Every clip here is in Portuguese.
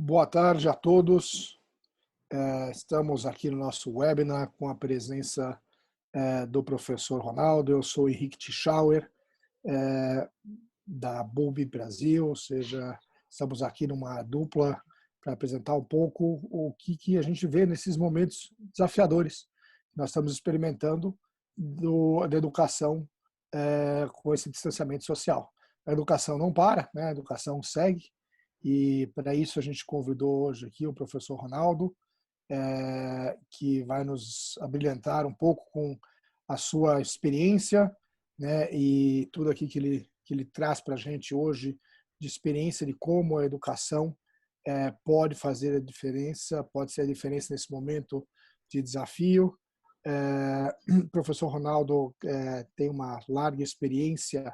Boa tarde a todos. Estamos aqui no nosso webinar com a presença do professor Ronaldo. Eu sou Henrique Tischauer, da Bulbi Brasil, ou seja, estamos aqui numa dupla para apresentar um pouco o que a gente vê nesses momentos desafiadores que nós estamos experimentando da educação com esse distanciamento social. A educação não para, né? A educação segue, e para isso a gente convidou hoje aqui o professor Ronaldo, que vai nos abrilhantar um pouco com a sua experiência, né, e tudo aqui que ele traz para a gente hoje de experiência de como a educação pode fazer a diferença, pode ser a diferença nesse momento de desafio. O professor Ronaldo tem uma larga experiência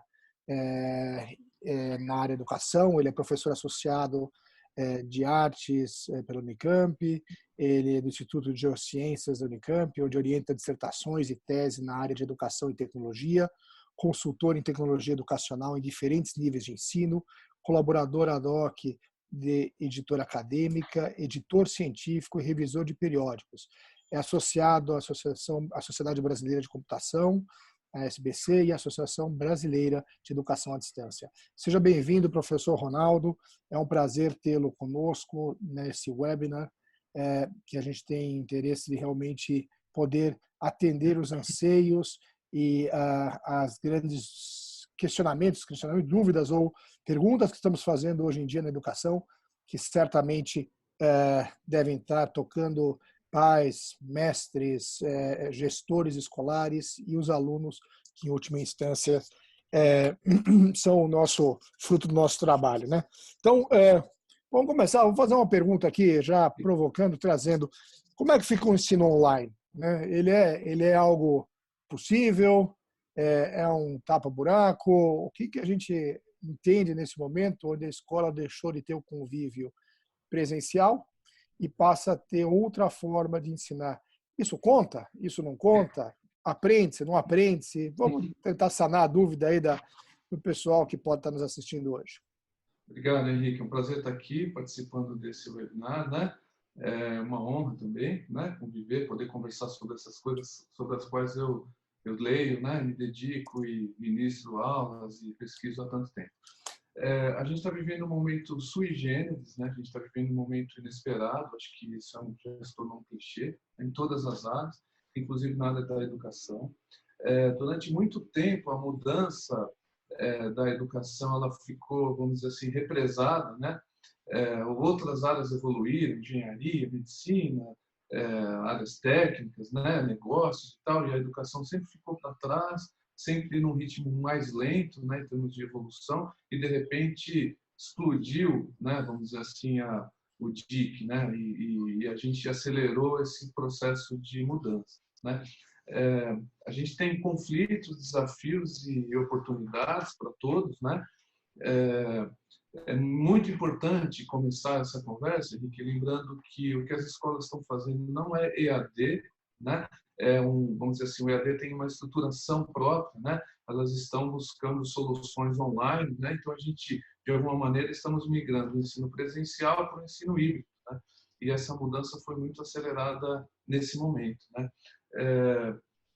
na área de educação. Ele é professor associado de artes pela Unicamp, ele é do Instituto de Geociências da Unicamp, onde orienta dissertações e tese na área de educação e tecnologia, consultor em tecnologia educacional em diferentes níveis de ensino, colaborador ad hoc de editora acadêmica, editor científico e revisor de periódicos. É associado à Sociedade Brasileira de Computação, a SBC, e a Associação Brasileira de Educação à Distância. Seja bem-vindo, professor Ronaldo. É um prazer tê-lo conosco nesse webinar, que a gente tem interesse de realmente poder atender os anseios e as grandes questionamentos, dúvidas ou perguntas que estamos fazendo hoje em dia na educação, que certamente devem estar tocando pais, mestres, gestores escolares e os alunos, que em última instância são o nosso fruto do nosso trabalho, né? Então, vamos começar. Vou fazer uma pergunta aqui, já provocando, trazendo. Como é que fica o ensino online, né? Ele é algo possível? É um tapa-buraco? O que a gente entende nesse momento, onde a escola deixou de ter o convívio presencial e passa a ter outra forma de ensinar? Isso conta? Isso não conta? Aprende-se, não aprende-se? Vamos tentar sanar a dúvida aí do pessoal que pode estar nos assistindo hoje. Obrigado, Henrique. É um prazer estar aqui participando desse webinar, né? É uma honra também, né? Conviver, poder conversar sobre essas coisas sobre as quais eu leio, né? Me dedico e ministro aulas e pesquiso há tanto tempo. A gente está vivendo um momento sui generis, né? A gente está vivendo um momento inesperado. Acho que isso já se tornou um clichê em todas as áreas, inclusive na área da educação. Durante muito tempo, a mudança da educação ela ficou, vamos dizer assim, represada, né? Outras áreas evoluíram, engenharia, medicina, áreas técnicas, né? Negócios e tal, e a educação sempre ficou para trás, sempre num ritmo mais lento, né? Em termos de evolução, e de repente explodiu, né? Vamos dizer assim, o DIC, né? E a gente acelerou esse processo de mudança, né? A gente tem conflitos, desafios e oportunidades para todos, né? É muito importante começar essa conversa, Henrique, lembrando que o que as escolas estão fazendo não é EAD, né? Vamos dizer assim, o EAD tem uma estruturação própria, né? Elas estão buscando soluções online, né? Então a gente, de alguma maneira, estamos migrando do ensino presencial para o ensino híbrido, né? E essa mudança foi muito acelerada nesse momento, né?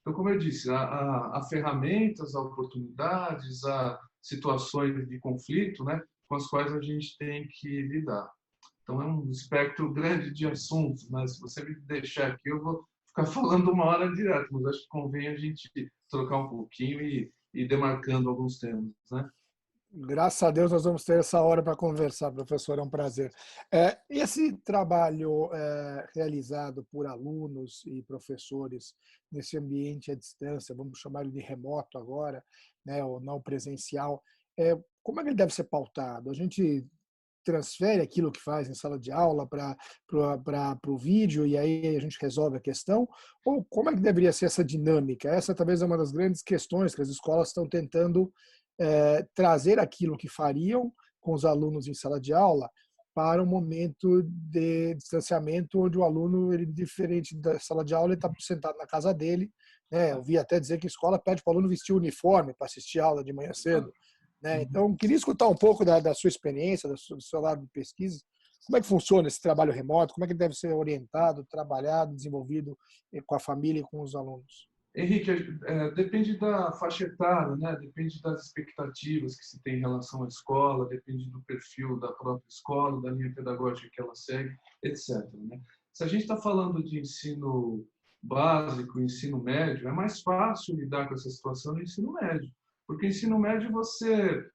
Então, como eu disse, há ferramentas, há oportunidades, há situações de conflito, né, com as quais a gente tem que lidar. Então, é um espectro grande de assuntos, mas se você me deixar aqui, eu vou ficar falando uma hora direto, mas acho que convém a gente trocar um pouquinho e demarcando alguns temas, né? Graças a Deus nós vamos ter essa hora para conversar, professor, é um prazer. Esse trabalho realizado por alunos e professores nesse ambiente à distância, vamos chamar ele de remoto agora, né, ou não presencial, como é que ele deve ser pautado? A gente transfere aquilo que faz em sala de aula para o vídeo e aí a gente resolve a questão? Ou como é que deveria ser essa dinâmica? Essa talvez é uma das grandes questões que as escolas estão tentando trazer aquilo que fariam com os alunos em sala de aula para um momento de distanciamento onde o aluno, ele, diferente da sala de aula, ele está sentado na casa dele, né? Eu vi até dizer que a escola pede para o aluno vestir o uniforme para assistir a aula de manhã cedo, né? Então, queria escutar um pouco da sua experiência, do seu lado de pesquisa, Como é que funciona esse trabalho remoto? Como é que ele deve ser orientado, trabalhado, desenvolvido com a família e com os alunos? Henrique, depende da faixa etária, né? Depende das expectativas que se tem em relação à escola, depende do perfil da própria escola, da linha pedagógica que ela segue, etc., né? Se a gente está falando de ensino básico, ensino médio, é mais fácil lidar com essa situação no ensino médio, porque no ensino médio você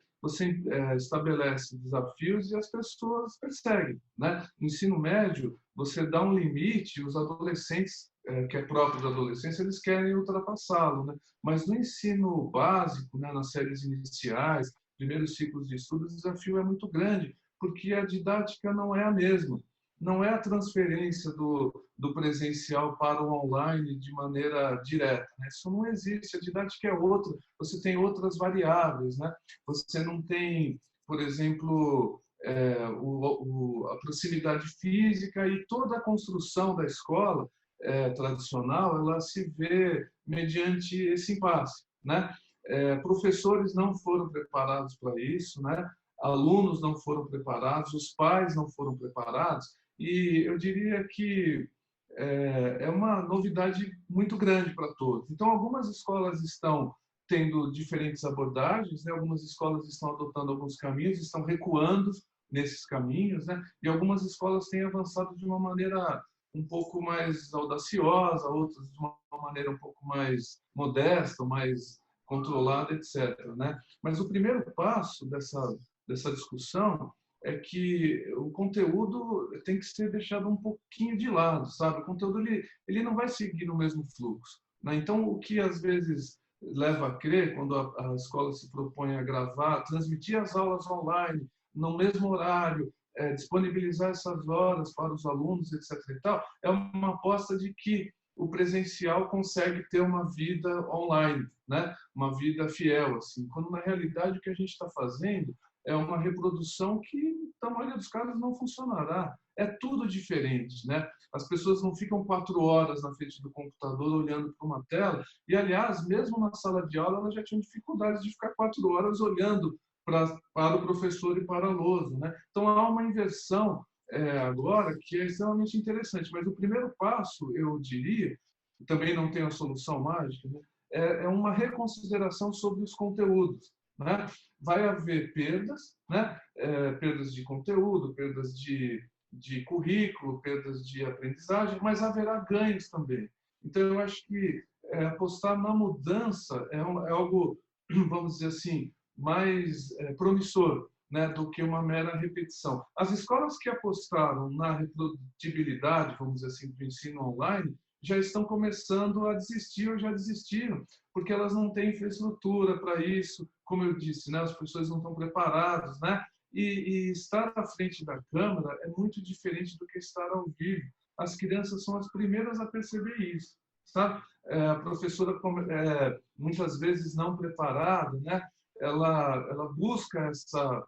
estabelece desafios e as pessoas perseguem, né? No ensino médio, você dá um limite, os adolescentes que é próprio da adolescência, eles querem ultrapassá-lo, né? Mas no ensino básico, né, nas séries iniciais, primeiros ciclos de estudo, o desafio é muito grande, porque a didática não é a mesma. Não é a transferência do presencial para o online de maneira direta, né? Isso não existe, a didática é outra, você tem outras variáveis, né? Você não tem, por exemplo, a proximidade física e toda a construção da escola tradicional, ela se vê mediante esse impasse, né? Professores não foram preparados para isso, né? Alunos não foram preparados, os pais não foram preparados, e eu diria que é uma novidade muito grande para todos. Então, algumas escolas estão tendo diferentes abordagens, né? Algumas escolas estão adotando alguns caminhos, estão recuando nesses caminhos, né? E algumas escolas têm avançado de uma maneira um pouco mais audaciosa, outras de uma maneira um pouco mais modesta, mais controlada, etc., né? Mas o primeiro passo dessa discussão é que o conteúdo tem que ser deixado um pouquinho de lado, sabe? O conteúdo ele não vai seguir no mesmo fluxo, né? Então, o que às vezes leva a crer, quando a escola se propõe a gravar, transmitir as aulas online no mesmo horário, disponibilizar essas horas para os alunos, etc. e tal, é uma aposta de que o presencial consegue ter uma vida online, né? Uma vida fiel, assim, quando na realidade o que a gente está fazendo é uma reprodução que, na maioria dos casos, não funcionará. É tudo diferente, né? As pessoas não ficam 4 horas na frente do computador olhando para uma tela. E, aliás, mesmo na sala de aula, elas já tinham dificuldades de ficar 4 horas olhando para o professor e para a lousa, né? Então, há uma inversão agora que é extremamente interessante. Mas o primeiro passo, eu diria, também não tem a solução mágica, né? É uma reconsideração sobre os conteúdos, né? Vai haver perdas, né? Perdas de conteúdo, perdas de currículo, perdas de aprendizagem, mas haverá ganhos também. Então, eu acho que apostar na mudança é algo, vamos dizer assim, mais promissor, né, do que uma mera repetição. As escolas que apostaram na reprodutibilidade, vamos dizer assim, do ensino online, já estão começando a desistir ou já desistiram, porque elas não têm infraestrutura para isso, como eu disse, né, as pessoas não estão preparadas, né? E estar à frente da câmera é muito diferente do que estar ao vivo. As crianças são as primeiras a perceber isso, sabe? A professora, muitas vezes não preparada, né? Ela busca essa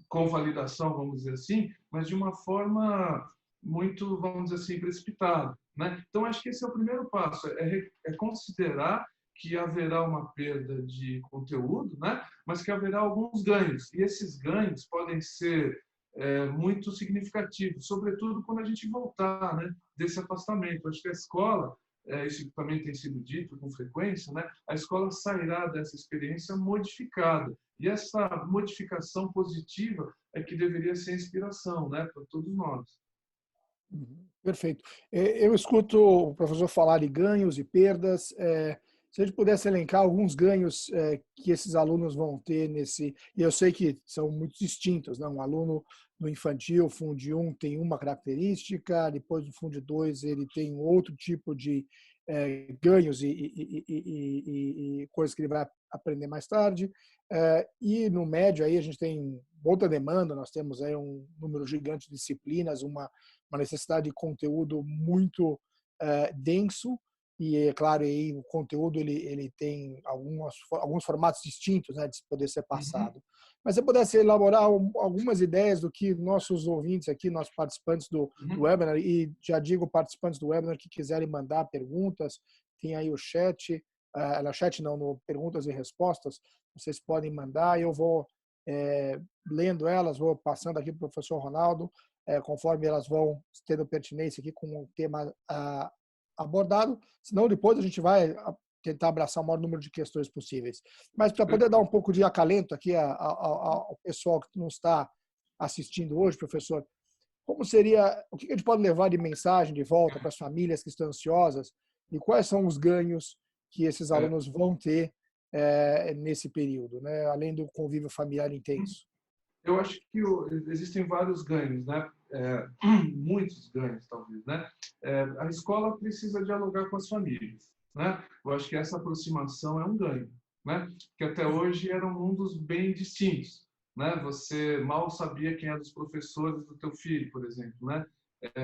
convalidação, vamos dizer assim, mas de uma forma muito, vamos dizer assim, precipitada, né? Então, acho que esse é o primeiro passo, é considerar que haverá uma perda de conteúdo, né? Mas que haverá alguns ganhos. E esses ganhos podem ser muito significativos, sobretudo quando a gente voltar, né, desse afastamento. Acho que a escola, isso também tem sido dito com frequência, né? A escola sairá dessa experiência modificada. E essa modificação positiva é que deveria ser inspiração, né, para todos nós. Perfeito. Eu escuto o professor falar de ganhos e perdas. Se a gente pudesse elencar alguns ganhos que esses alunos vão ter nesse... E eu sei que são muito distintos, né? Um aluno no infantil, Fundo 1, tem uma característica, depois do Fundo 2 ele tem outro tipo de ganhos e coisas que ele vai aprender mais tarde. E no médio aí a gente tem outra demanda, nós temos aí um número gigante de disciplinas, uma necessidade de conteúdo muito denso, e é claro, aí o conteúdo ele tem alguns formatos distintos, né, de poder ser passado. Mas se eu pudesse elaborar algumas ideias do que nossos ouvintes aqui, nossos participantes do webinar, e já digo participantes do webinar que quiserem mandar perguntas, tem aí o chat, no perguntas e respostas, vocês podem mandar, eu vou lendo elas, vou passando aqui para o professor Ronaldo, conforme elas vão tendo pertinência aqui com o tema abordado, senão depois a gente vai tentar abraçar o maior número de questões possíveis. Mas para poder dar um pouco de acalento aqui ao pessoal que não está assistindo hoje, professor, como seria, o que a gente pode levar de mensagem de volta para as famílias que estão ansiosas e quais são os ganhos que esses alunos vão ter nesse período, né? Além do convívio familiar intenso? Eu acho que existem vários ganhos, né? Muitos ganhos, talvez, né? A escola precisa dialogar com as famílias, né? Eu acho que essa aproximação é um ganho, né? Que até hoje eram mundos bem distintos, né? Você mal sabia quem eram os professores do teu filho, por exemplo, né?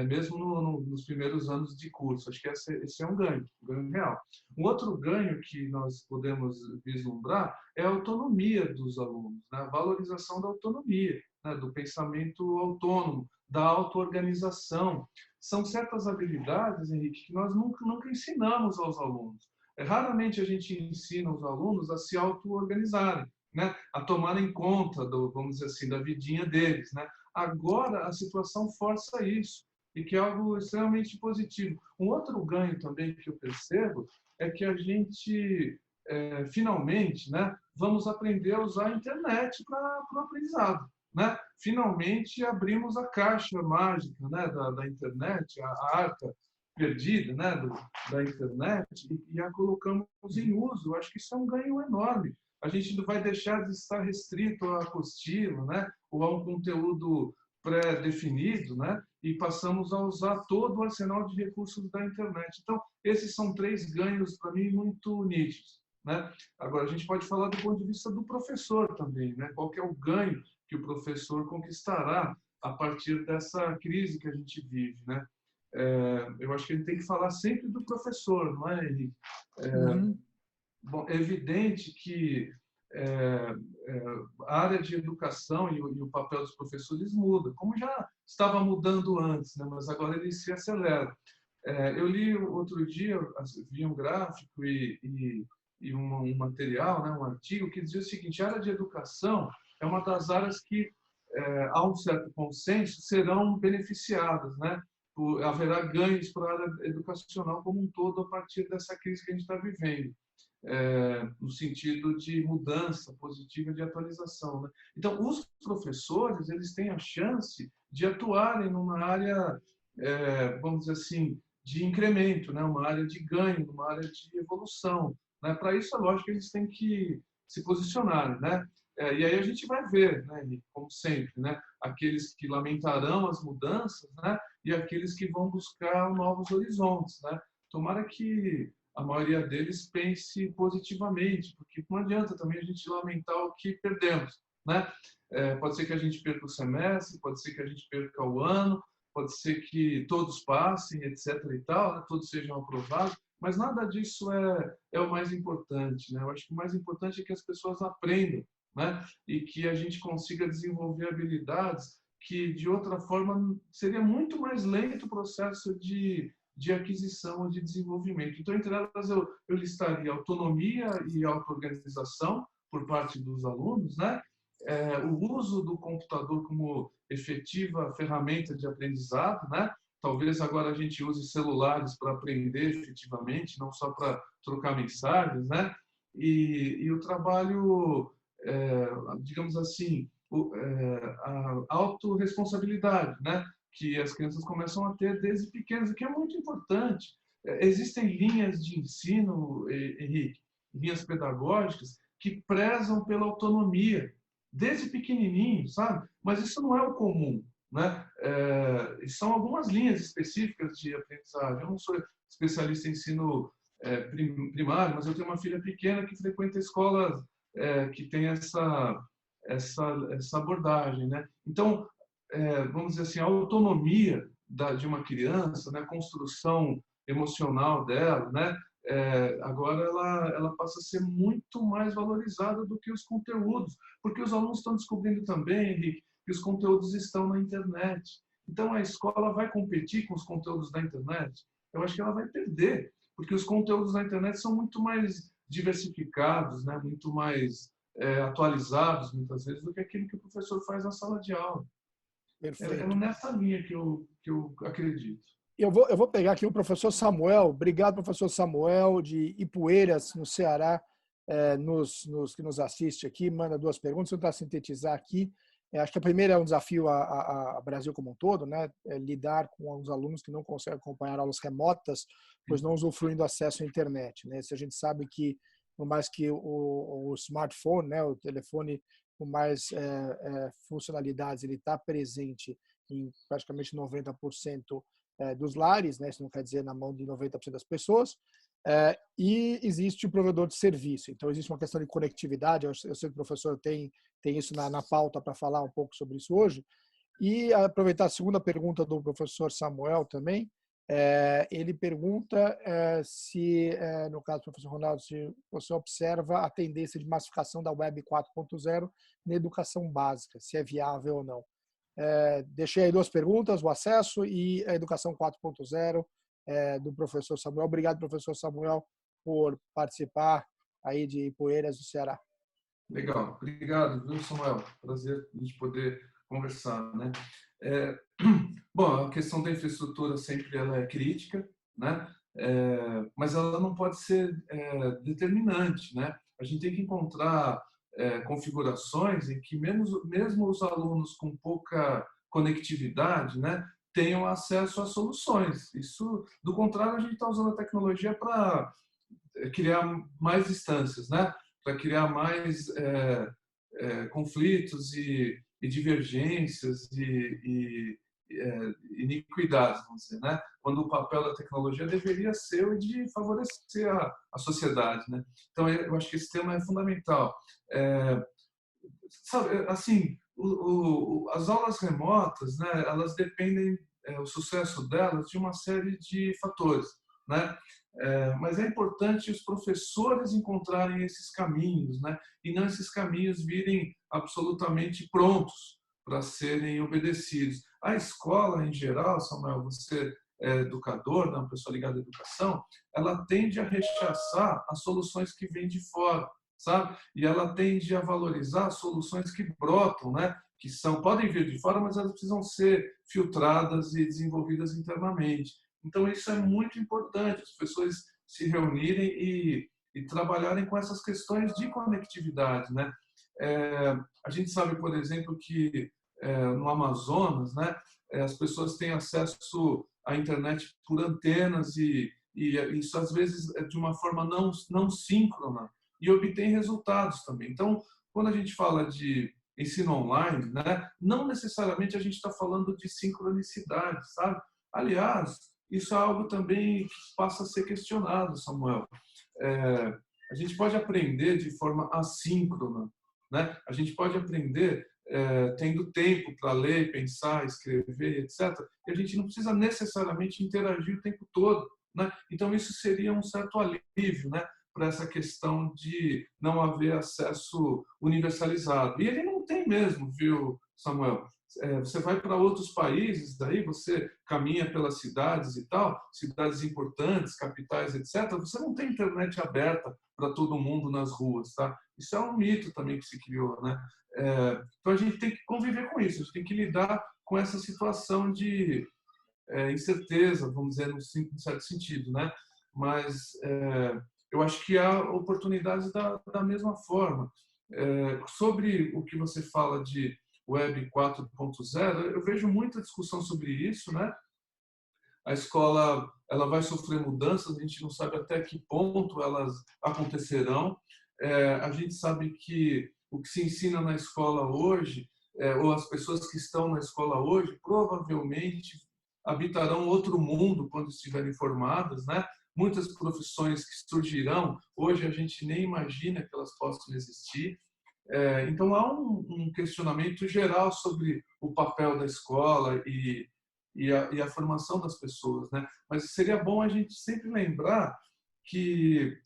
Mesmo nos primeiros anos de curso. Acho que esse é um ganho real. Um outro ganho que nós podemos vislumbrar é a autonomia dos alunos, né? A valorização da autonomia, né? Do pensamento autônomo, da auto-organização. São certas habilidades, Henrique, que nós nunca ensinamos aos alunos. Raramente a gente ensina os alunos a se auto-organizarem, né? A tomarem conta, vamos dizer assim, da vidinha deles, né? Agora, a situação força isso, e que é algo extremamente positivo. Um outro ganho também que eu percebo é que a gente, finalmente, né, vamos aprender a usar a internet para o aprendizado. Né? Finalmente, abrimos a caixa mágica, né, da internet, a arca perdida, né, da internet, e a colocamos em uso. Eu acho que isso é um ganho enorme. A gente não vai deixar de estar restrito à apostila, né? Ou a um conteúdo pré-definido, né? E passamos a usar todo o arsenal de recursos da internet. Então, esses são 3 ganhos, para mim, muito nítidos, né? Agora, a gente pode falar do ponto de vista do professor também, né? Qual que é o ganho que o professor conquistará a partir dessa crise que a gente vive, né? Eu acho que ele tem que falar sempre do professor, não é, Henrique? Bom, é evidente que a área de educação e o papel dos professores muda, como já estava mudando antes, né? Mas agora ele se acelera. Eu li outro dia, vi um gráfico e um material, né, um artigo, que dizia o seguinte: a área de educação é uma das áreas que, há um certo consenso, serão beneficiadas, né? Haverá ganhos para a área educacional como um todo a partir dessa crise que a gente está vivendo. No sentido de mudança positiva, de atualização, né? Então, os professores, eles têm a chance de atuarem numa área, vamos dizer assim, de incremento, né? Uma área de ganho, uma área de evolução, né? Para isso, é lógico que eles têm que se posicionar, né? E aí a gente vai ver, né, como sempre, né? Aqueles que lamentarão as mudanças, né? E aqueles que vão buscar novos horizontes, né? Tomara que a maioria deles pense positivamente, porque não adianta também a gente lamentar o que perdemos, né? Pode ser que a gente perca o semestre, pode ser que a gente perca o ano, pode ser que todos passem, etc. e tal, né? Todos sejam aprovados, mas nada disso é o mais importante, né? Eu acho que o mais importante é que as pessoas aprendam, né? E que a gente consiga desenvolver habilidades que, de outra forma, seria muito mais lento o processo de aquisição ou de desenvolvimento. Então, entre elas, eu listaria autonomia e auto-organização por parte dos alunos, né? O uso do computador como efetiva ferramenta de aprendizado, né? Talvez agora a gente use celulares para aprender efetivamente, não só para trocar mensagens, né? E o trabalho, digamos assim, a autorresponsabilidade, né? Que as crianças começam a ter desde pequenas, o que é muito importante. Existem linhas de ensino, Henrique, linhas pedagógicas, que prezam pela autonomia, desde pequenininho, sabe? Mas isso não é o comum, né? São algumas linhas específicas de aprendizagem. Eu não sou especialista em ensino primário, mas eu tenho uma filha pequena que frequenta escolas que tem essa abordagem, né? Então, vamos dizer assim, a autonomia de uma criança, né, a construção emocional dela, né, agora ela passa a ser muito mais valorizada do que os conteúdos, porque os alunos estão descobrindo também, Henrique, que os conteúdos estão na internet. Então, a escola vai competir com os conteúdos da internet? Eu acho que ela vai perder, porque os conteúdos da internet são muito mais diversificados, né, muito mais atualizados, muitas vezes, do que aquilo que o professor faz na sala de aula. É Perfeito. nessa linha que eu acredito. Eu vou pegar aqui o professor Samuel. Obrigado, professor Samuel, de Ipueiras, no Ceará, que nos assiste aqui. Manda duas perguntas. Vou tentar sintetizar aqui. Acho que a primeira é um desafio a Brasil como um todo, né? Lidar com alguns alunos que não conseguem acompanhar aulas remotas, pois não usufruem do acesso à internet, né? Se a gente sabe que, por mais que o smartphone, né, o telefone com mais funcionalidades, ele está presente em praticamente 90% dos lares, né? Isso não quer dizer na mão de 90% das pessoas. E existe o provedor de serviço. Então, existe uma questão de conectividade. Eu sei que o professor tem isso na pauta para falar um pouco sobre isso hoje. E aproveitar a segunda pergunta do professor Samuel também. Ele pergunta se, no caso do professor Ronaldo, se você observa a tendência de massificação da Web 4.0 na educação básica, se é viável ou não. Deixei aí duas perguntas, o acesso e a educação 4.0 do professor Samuel. Obrigado, professor Samuel, por participar aí de Ipueiras, do Ceará. Legal, obrigado, viu, Samuel? Prazer a gente poder conversar, né? Bom, a questão da infraestrutura sempre ela é crítica, né? Mas ela não pode ser determinante, né? A gente tem que encontrar configurações em que mesmo os alunos com pouca conectividade, né, tenham acesso a soluções. Isso, do contrário, a gente está usando a tecnologia para criar mais distâncias, né? Para criar mais conflitos e divergências e iniquidades, vamos dizer, né? Quando o papel da tecnologia deveria ser o de favorecer a sociedade, né? Então, eu acho que esse tema é fundamental. Sabe, assim, as aulas remotas, né? Elas dependem, o sucesso delas, de uma série de fatores, né? Mas é importante os professores encontrarem esses caminhos, né? E não esses caminhos virem absolutamente prontos para serem obedecidos. A escola, em geral, Samuel, você é educador, né, uma pessoa ligada à educação, ela tende a rechaçar as soluções que vêm de fora, sabe? E ela tende a valorizar soluções que brotam, né? Que podem vir de fora, mas elas precisam ser filtradas e desenvolvidas internamente. Então, isso é muito importante, as pessoas se reunirem e trabalharem com essas questões de conectividade, né? A gente sabe, por exemplo, que no Amazonas, né, as pessoas têm acesso à internet por antenas e isso, às vezes, é de uma forma não síncrona e obtém resultados também. Então, quando a gente fala de ensino online, né, não necessariamente a gente está falando de sincronicidade, sabe? Aliás, isso é algo também que passa a ser questionado, Samuel. A gente pode aprender de forma assíncrona, né? A gente pode aprender tendo tempo para ler, pensar, escrever, etc. E a gente não precisa necessariamente interagir o tempo todo, né? Então, isso seria um certo alívio, né, para essa questão de não haver acesso universalizado. E ele não tem mesmo, viu, Samuel? Você vai para outros países, daí você caminha pelas cidades e tal, cidades importantes, capitais, etc. Você não tem internet aberta para todo mundo nas ruas, tá? Isso é um mito também que se criou, né? Então a gente tem que conviver com isso, a gente tem que lidar com essa situação de incerteza, vamos dizer, num certo sentido, né? Mas eu acho que há oportunidades da mesma forma. Sobre o que você fala de Web 4.0, eu vejo muita discussão sobre isso, né? A escola ela vai sofrer mudanças, a gente não sabe até que ponto elas acontecerão. A gente sabe que o que se ensina na escola hoje, ou as pessoas que estão na escola hoje, provavelmente habitarão outro mundo quando estiverem formadas, né? Muitas profissões que surgirão, hoje a gente nem imagina que elas possam existir. Então, há um questionamento geral sobre o papel da escola e a formação das pessoas, né? Mas seria bom a gente sempre lembrar que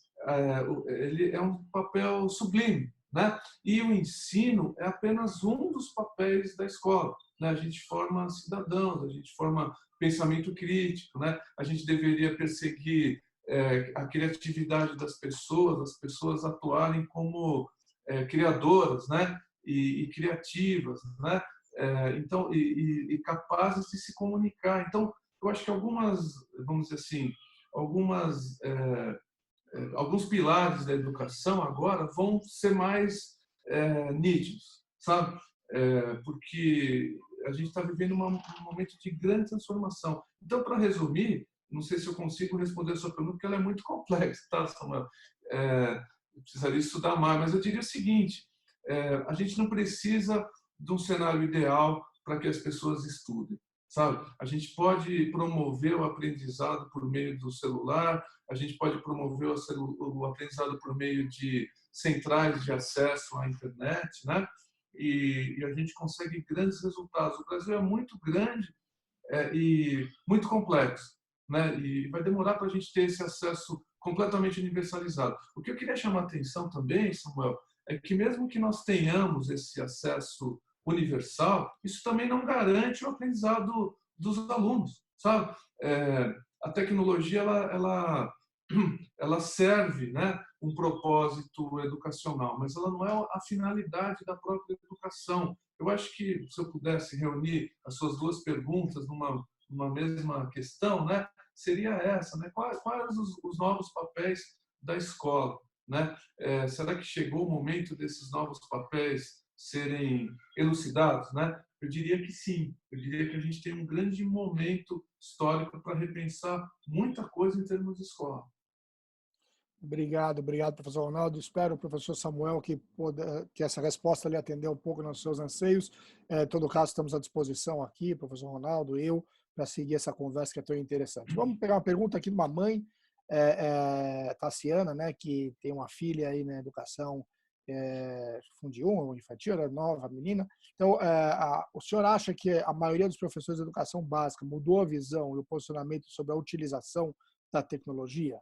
ele é um papel sublime, né? E o ensino é apenas um dos papéis da escola, né? A gente forma cidadãos, a gente forma pensamento crítico, né? A gente deveria perseguir a criatividade das pessoas, as pessoas atuarem como criadoras, né? E criativas, né? Então, e capazes de se comunicar. Então, eu acho que algumas, vamos dizer assim, algumas alguns pilares da educação agora vão ser mais nítidos, sabe? Porque a gente está vivendo um momento de grande transformação. Então, para resumir, não sei se eu consigo responder a sua pergunta, porque ela é muito complexa, tá, Samuel? Eu precisaria estudar mais, mas eu diria o seguinte: a gente não precisa de um cenário ideal para que as pessoas estudem, sabe? A gente pode promover o aprendizado por meio do celular, a gente pode promover o aprendizado por meio de centrais de acesso à internet, né? E a gente consegue grandes resultados. O Brasil é muito grande e muito complexo, né? E vai demorar para a gente ter esse acesso completamente universalizado. O que eu queria chamar a atenção também, Samuel, é que mesmo que nós tenhamos esse acesso universal, isso também não garante o aprendizado dos alunos, sabe? A tecnologia ela serve, né, um propósito educacional, mas ela não é a finalidade da própria educação. Eu acho que se eu pudesse reunir as suas duas perguntas numa mesma questão, né, seria essa, né? Quais os novos papéis da escola, né? Será que chegou o momento desses novos papéis serem elucidados, né? Eu diria que sim. Eu diria que a gente tem um grande momento histórico para repensar muita coisa em termos de escola. Obrigado, professor Ronaldo. Espero, professor Samuel, que essa resposta lhe atendeu um pouco nos seus anseios. Em todo caso, estamos à disposição aqui, professor Ronaldo, eu, para seguir essa conversa que é tão interessante. Vamos pegar uma pergunta aqui de uma mãe, Tassiana, né, que tem uma filha aí na educação Fundi 1, ou infantil, era nova menina. Então, o senhor acha que a maioria dos professores de educação básica mudou a visão e o posicionamento sobre a utilização da tecnologia?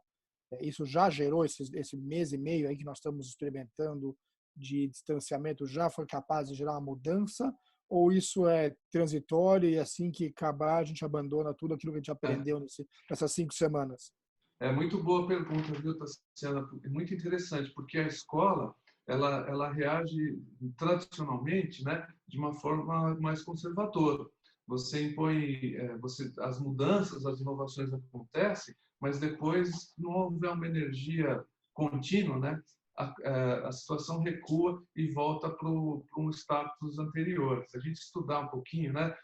Isso já gerou esse mês e meio aí que nós estamos experimentando de distanciamento, já foi capaz de gerar uma mudança? Ou isso é transitório e assim que acabar a gente abandona tudo aquilo que a gente aprendeu nessas 5 semanas? É muito boa pergunta, viu, Tassiana? É muito interessante, porque a escola ela reage tradicionalmente, né, de uma forma mais conservadora. Você impõe, as mudanças, as inovações acontecem, mas depois não houver uma energia contínua, né, a situação recua e volta para um status anterior. Se a gente estudar um pouquinho, né,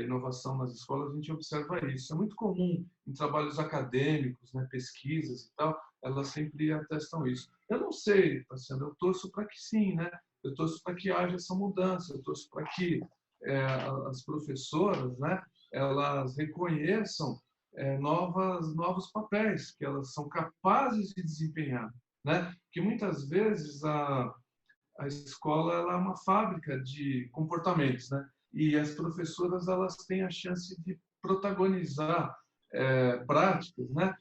inovação nas escolas, a gente observa isso. É muito comum em trabalhos acadêmicos, né, pesquisas e tal, elas sempre atestam isso. Eu não sei, Tassiano, eu torço para que sim, né? Eu torço para que haja essa mudança, eu torço para que as professoras, né, elas reconheçam novos papéis que elas são capazes de desempenhar, né? Que muitas vezes a escola ela é uma fábrica de comportamentos, né? E as professoras elas têm a chance de protagonizar práticas, né?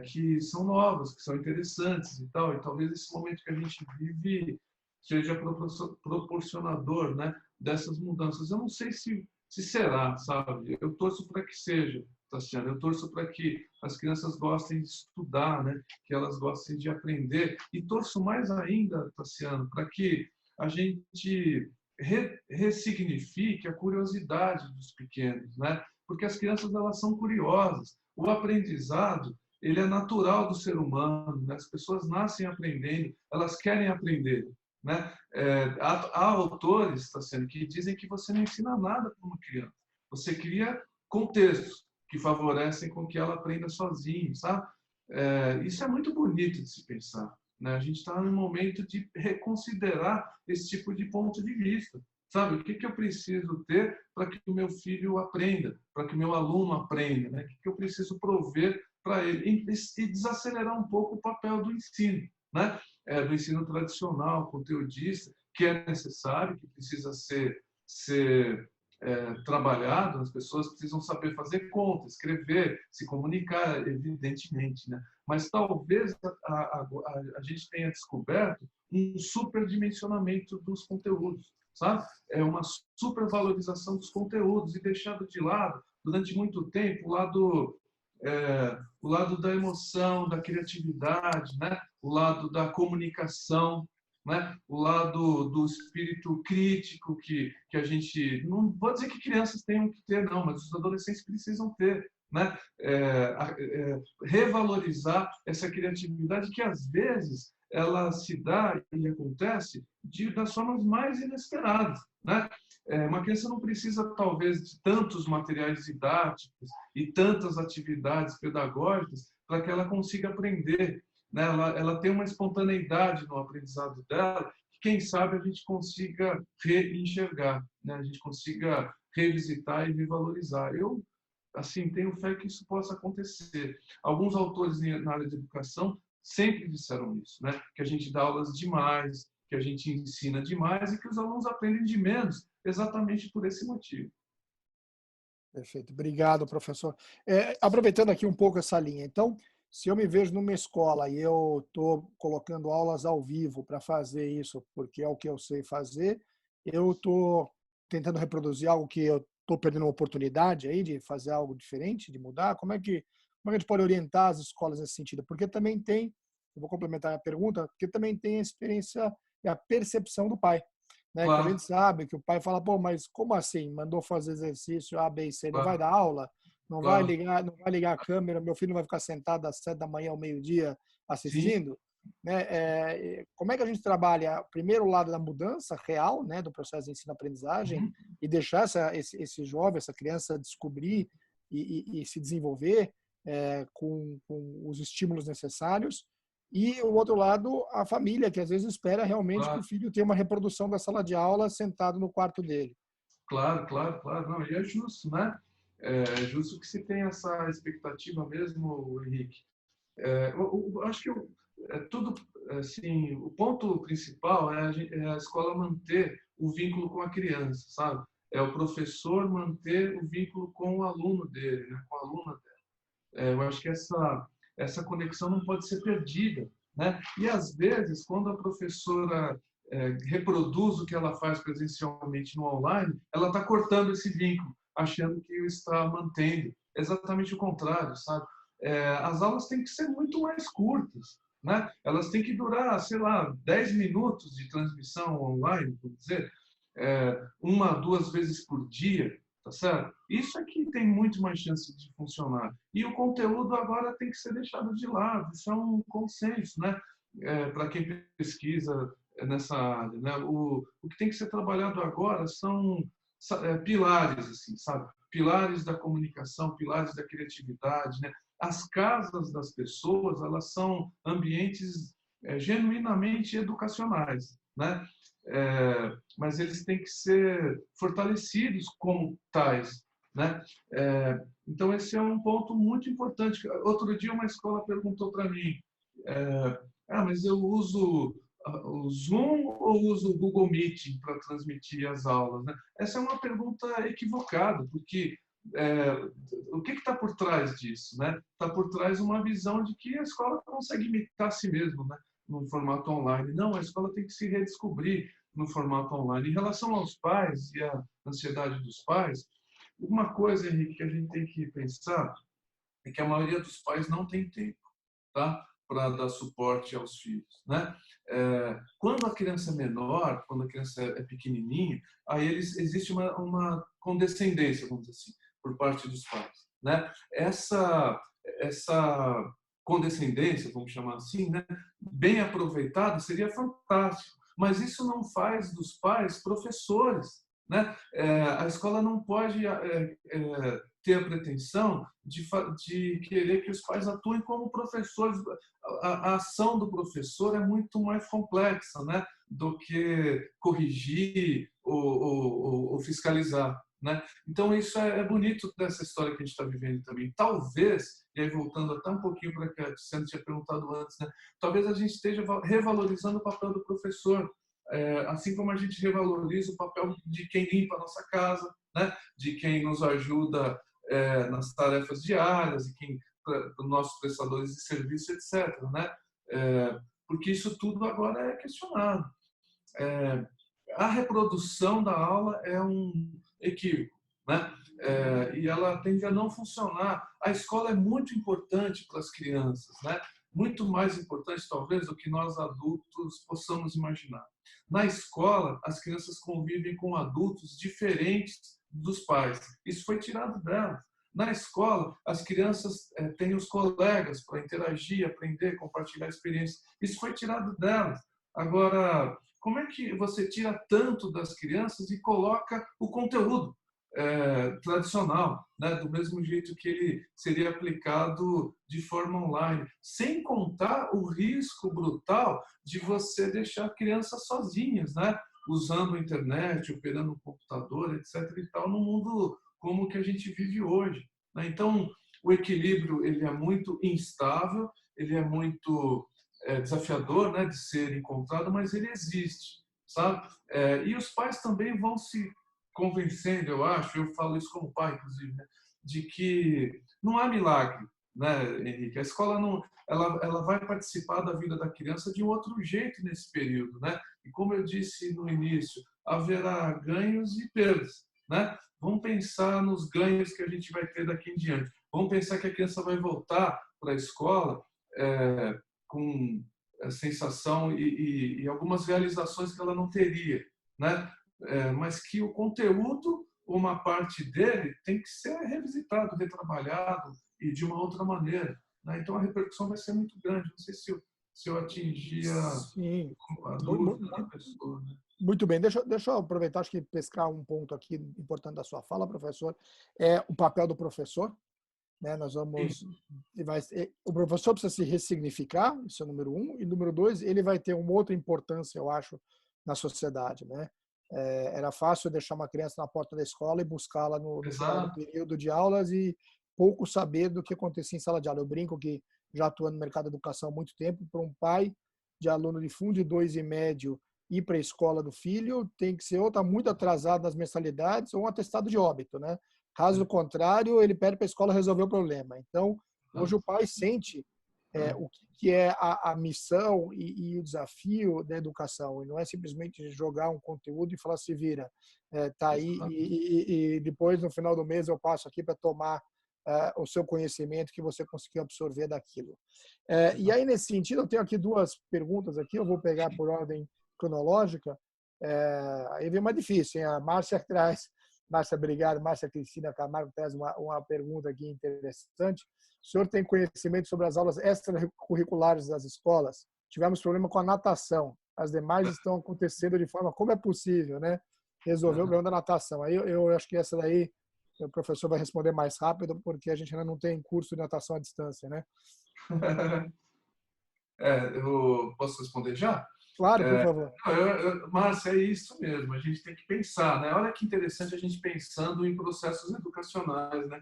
Que são novas, que são interessantes e tal. E talvez esse momento que a gente vive seja proporcionador, né? Dessas mudanças. Eu não sei se será, sabe? Eu torço para que seja, Tassiana. Eu torço para que as crianças gostem de estudar, né? Que elas gostem de aprender. E torço mais ainda, Tassiano, para que a gente ressignifique a curiosidade dos pequenos, né? Porque as crianças elas são curiosas. O aprendizado ele é natural do ser humano, né? As pessoas nascem aprendendo, elas querem aprender, né? Há autores, Tassiano, que dizem que você não ensina nada para uma criança. Você cria contextos que favorecem com que ela aprenda sozinha, sabe? Isso é muito bonito de se pensar, né? A gente está num momento de reconsiderar esse tipo de ponto de vista, sabe? O que eu preciso ter para que o meu filho aprenda, para que o meu aluno aprenda, né? O que eu preciso prover para ele e desacelerar um pouco o papel do ensino, né? Do ensino tradicional, conteudista, que é necessário, que precisa ser trabalhado, as pessoas precisam saber fazer conta, escrever, se comunicar, evidentemente, né? Mas talvez a gente tenha descoberto um superdimensionamento dos conteúdos, sabe? É uma supervalorização dos conteúdos e deixado de lado, durante muito tempo, o lado da emoção, da criatividade, né? O lado da comunicação. né? O lado do espírito crítico que a gente, não vou dizer que crianças tenham que ter, não, mas os adolescentes precisam ter, né? Revalorizar essa criatividade que às vezes ela se dá e acontece das formas mais inesperadas, né? Uma criança não precisa, talvez, de tantos materiais didáticos e tantas atividades pedagógicas para que ela consiga aprender, né? Ela tem uma espontaneidade no aprendizado dela, que quem sabe a gente consiga reenxergar, né? A gente consiga revisitar e revalorizar. Eu, assim, tenho fé que isso possa acontecer. Alguns autores na área de educação sempre disseram isso, né? Que a gente dá aulas demais, que a gente ensina demais e que os alunos aprendem de menos, exatamente por esse motivo. Perfeito. Obrigado, professor. Aproveitando aqui um pouco essa linha, então, se eu me vejo numa escola e eu estou colocando aulas ao vivo para fazer isso, porque é o que eu sei fazer, eu estou tentando reproduzir algo que eu estou perdendo uma oportunidade aí de fazer algo diferente, de mudar. Como é que a gente pode orientar as escolas nesse sentido? Porque também tem, eu vou complementar a pergunta, porque também tem a experiência e a percepção do pai, né? Que a gente Claro, sabe que o pai fala, pô, mas como assim? Mandou fazer exercício A, B e C, não vai claro, dar aula? claro. Não vai ligar a câmera, meu filho não vai ficar sentado às 7 da manhã ao meio-dia Sim. assistindo? Né? Como é que a gente trabalha, primeiro, o lado da mudança real, né, do processo de ensino-aprendizagem Uhum. e deixar esse jovem, essa criança descobrir e se desenvolver com os estímulos necessários, e o outro lado, a família, que às vezes espera realmente que o Claro, filho tenha uma reprodução da sala de aula sentado no quarto dele. claro, claro, claro. Não, e é justo, né? É justo que se tenha essa expectativa mesmo, Henrique. Eu acho que tudo, assim, o ponto principal é a escola manter o vínculo com a criança, sabe? É o professor manter o vínculo com o aluno dele, né? Com a aluna dele. Eu acho que essa conexão não pode ser perdida, né? E às vezes, quando a professora reproduz o que ela faz presencialmente no online, ela está cortando esse vínculo, achando que está mantendo. Exatamente o contrário, sabe? As aulas têm que ser muito mais curtas, né? Elas têm que durar, sei lá, 10 minutos de transmissão online, vamos dizer, uma, duas vezes por dia, tá certo? Isso aqui tem muito mais chance de funcionar. E o conteúdo agora tem que ser deixado de lado, isso é um consenso, né? Para quem pesquisa nessa área, né? O que tem que ser trabalhado agora são pilares, assim, sabe? Pilares da comunicação, pilares da criatividade, né? As casas das pessoas, elas são ambientes genuinamente educacionais, né? Mas eles têm que ser fortalecidos como tais, né? Então esse é um ponto muito importante. Outro dia uma escola perguntou para mim, mas eu uso o Zoom ou uso o Google Meet para transmitir as aulas, né? Essa é uma pergunta equivocada, porque é, o que está por trás disso, né? Está por trás uma visão de que a escola consegue imitar a si mesma, né? No formato online. Não, a escola tem que se redescobrir no formato online. Em relação aos pais e à ansiedade dos pais, uma coisa, Henrique, que a gente tem que pensar é que a maioria dos pais não tem tempo, tá? Para dar suporte aos filhos, né? Quando a criança é menor, quando a criança é pequenininha, aí existe uma condescendência, vamos dizer assim, por parte dos pais, né? Essa condescendência, vamos chamar assim, né? Bem aproveitada seria fantástico, mas isso não faz dos pais professores, né? A escola não pode ter a pretensão de querer que os pais atuem como professores. A ação do professor é muito mais complexa, né, do que corrigir ou fiscalizar, né? Então isso é bonito dessa história que a gente está vivendo também. Talvez, e aí voltando até um pouquinho para o que a Luciana tinha perguntado antes, né, talvez a gente esteja revalorizando o papel do professor, assim como a gente revaloriza o papel de quem limpa a nossa casa, né, de quem nos ajuda nas tarefas diárias, e quem nossos prestadores de serviço, etc., né? Porque isso tudo agora é questionado. A reprodução da aula é um equívoco, né? E ela tende a não funcionar. A escola é muito importante para as crianças, né? muito mais importante, talvez, do que nós adultos possamos imaginar. Na escola, as crianças convivem com adultos diferentes dos pais. Isso foi tirado delas. Na escola, as crianças têm os colegas para interagir, aprender, compartilhar experiências. Isso foi tirado delas. Agora, como é que você tira tanto das crianças e coloca o conteúdo tradicional, né? Do mesmo jeito que ele seria aplicado de forma online, sem contar o risco brutal de você deixar crianças sozinhas, né? Usando a internet, operando o computador, etc. e tal, no mundo como o que a gente vive hoje, né? Então, o equilíbrio ele é muito instável, ele é muito desafiador, né, de ser encontrado, mas ele existe, sabe? E os pais também vão se convencendo, eu acho, eu falo isso como pai, inclusive, né, de que não há milagre, né, Henrique? A escola não, ela vai participar da vida da criança de um outro jeito nesse período, né? E como eu disse no início, haverá ganhos e perdas, né? Vamos pensar nos ganhos que a gente vai ter daqui em diante. Vamos pensar que a criança vai voltar para a escola com a sensação e algumas realizações que ela não teria, né? Mas que o conteúdo, uma parte dele, tem que ser revisitado, retrabalhado e de uma outra maneira, né? Então a repercussão vai ser muito grande. Não sei se eu atingia Sim, a dúvida da pessoa, né? muito bem. Deixa eu aproveitar, acho que pescar um ponto aqui importante da sua fala, professor, é o papel do professor, né? Nós Sim, vamos, o professor precisa se ressignificar, isso é número um, e número dois, ele vai ter uma outra importância, eu acho, na sociedade, né? Era fácil deixar uma criança na porta da escola e buscá-la no final do exato. período de aulas e pouco saber do que acontecia em sala de aula. Eu brinco que já atuando no mercado de educação há muito tempo, para um pai de aluno de fundo 2 e médio ir para a escola do filho, tem que ser ou está muito atrasado nas mensalidades ou um atestado de óbito, né? Caso contrário, ele pede para a escola resolver o problema. Então, hoje o pai sente o que é a missão e o desafio da educação. E não é simplesmente jogar um conteúdo e falar se vira, tá aí e depois no final do mês eu passo aqui para tomar o seu conhecimento que você conseguiu absorver daquilo. E aí nesse sentido eu tenho aqui duas perguntas aqui. Eu vou pegar por ordem cronológica. Aí vem mais difícil, hein? A Márcia traz. Márcia, obrigado. Márcia Cristina Camargo traz uma pergunta aqui interessante. O senhor tem conhecimento sobre as aulas extracurriculares das escolas? Tivemos problema com a natação. As demais estão acontecendo de forma como é possível, né? Resolver o problema da natação. Aí eu acho que essa daí o professor vai responder mais rápido, porque a gente ainda não tem curso de natação à distância, né? Eu posso responder já? Claro, por É, favor. Márcia, é isso mesmo, a gente tem que pensar, né? Olha que interessante a gente pensando em processos educacionais, né?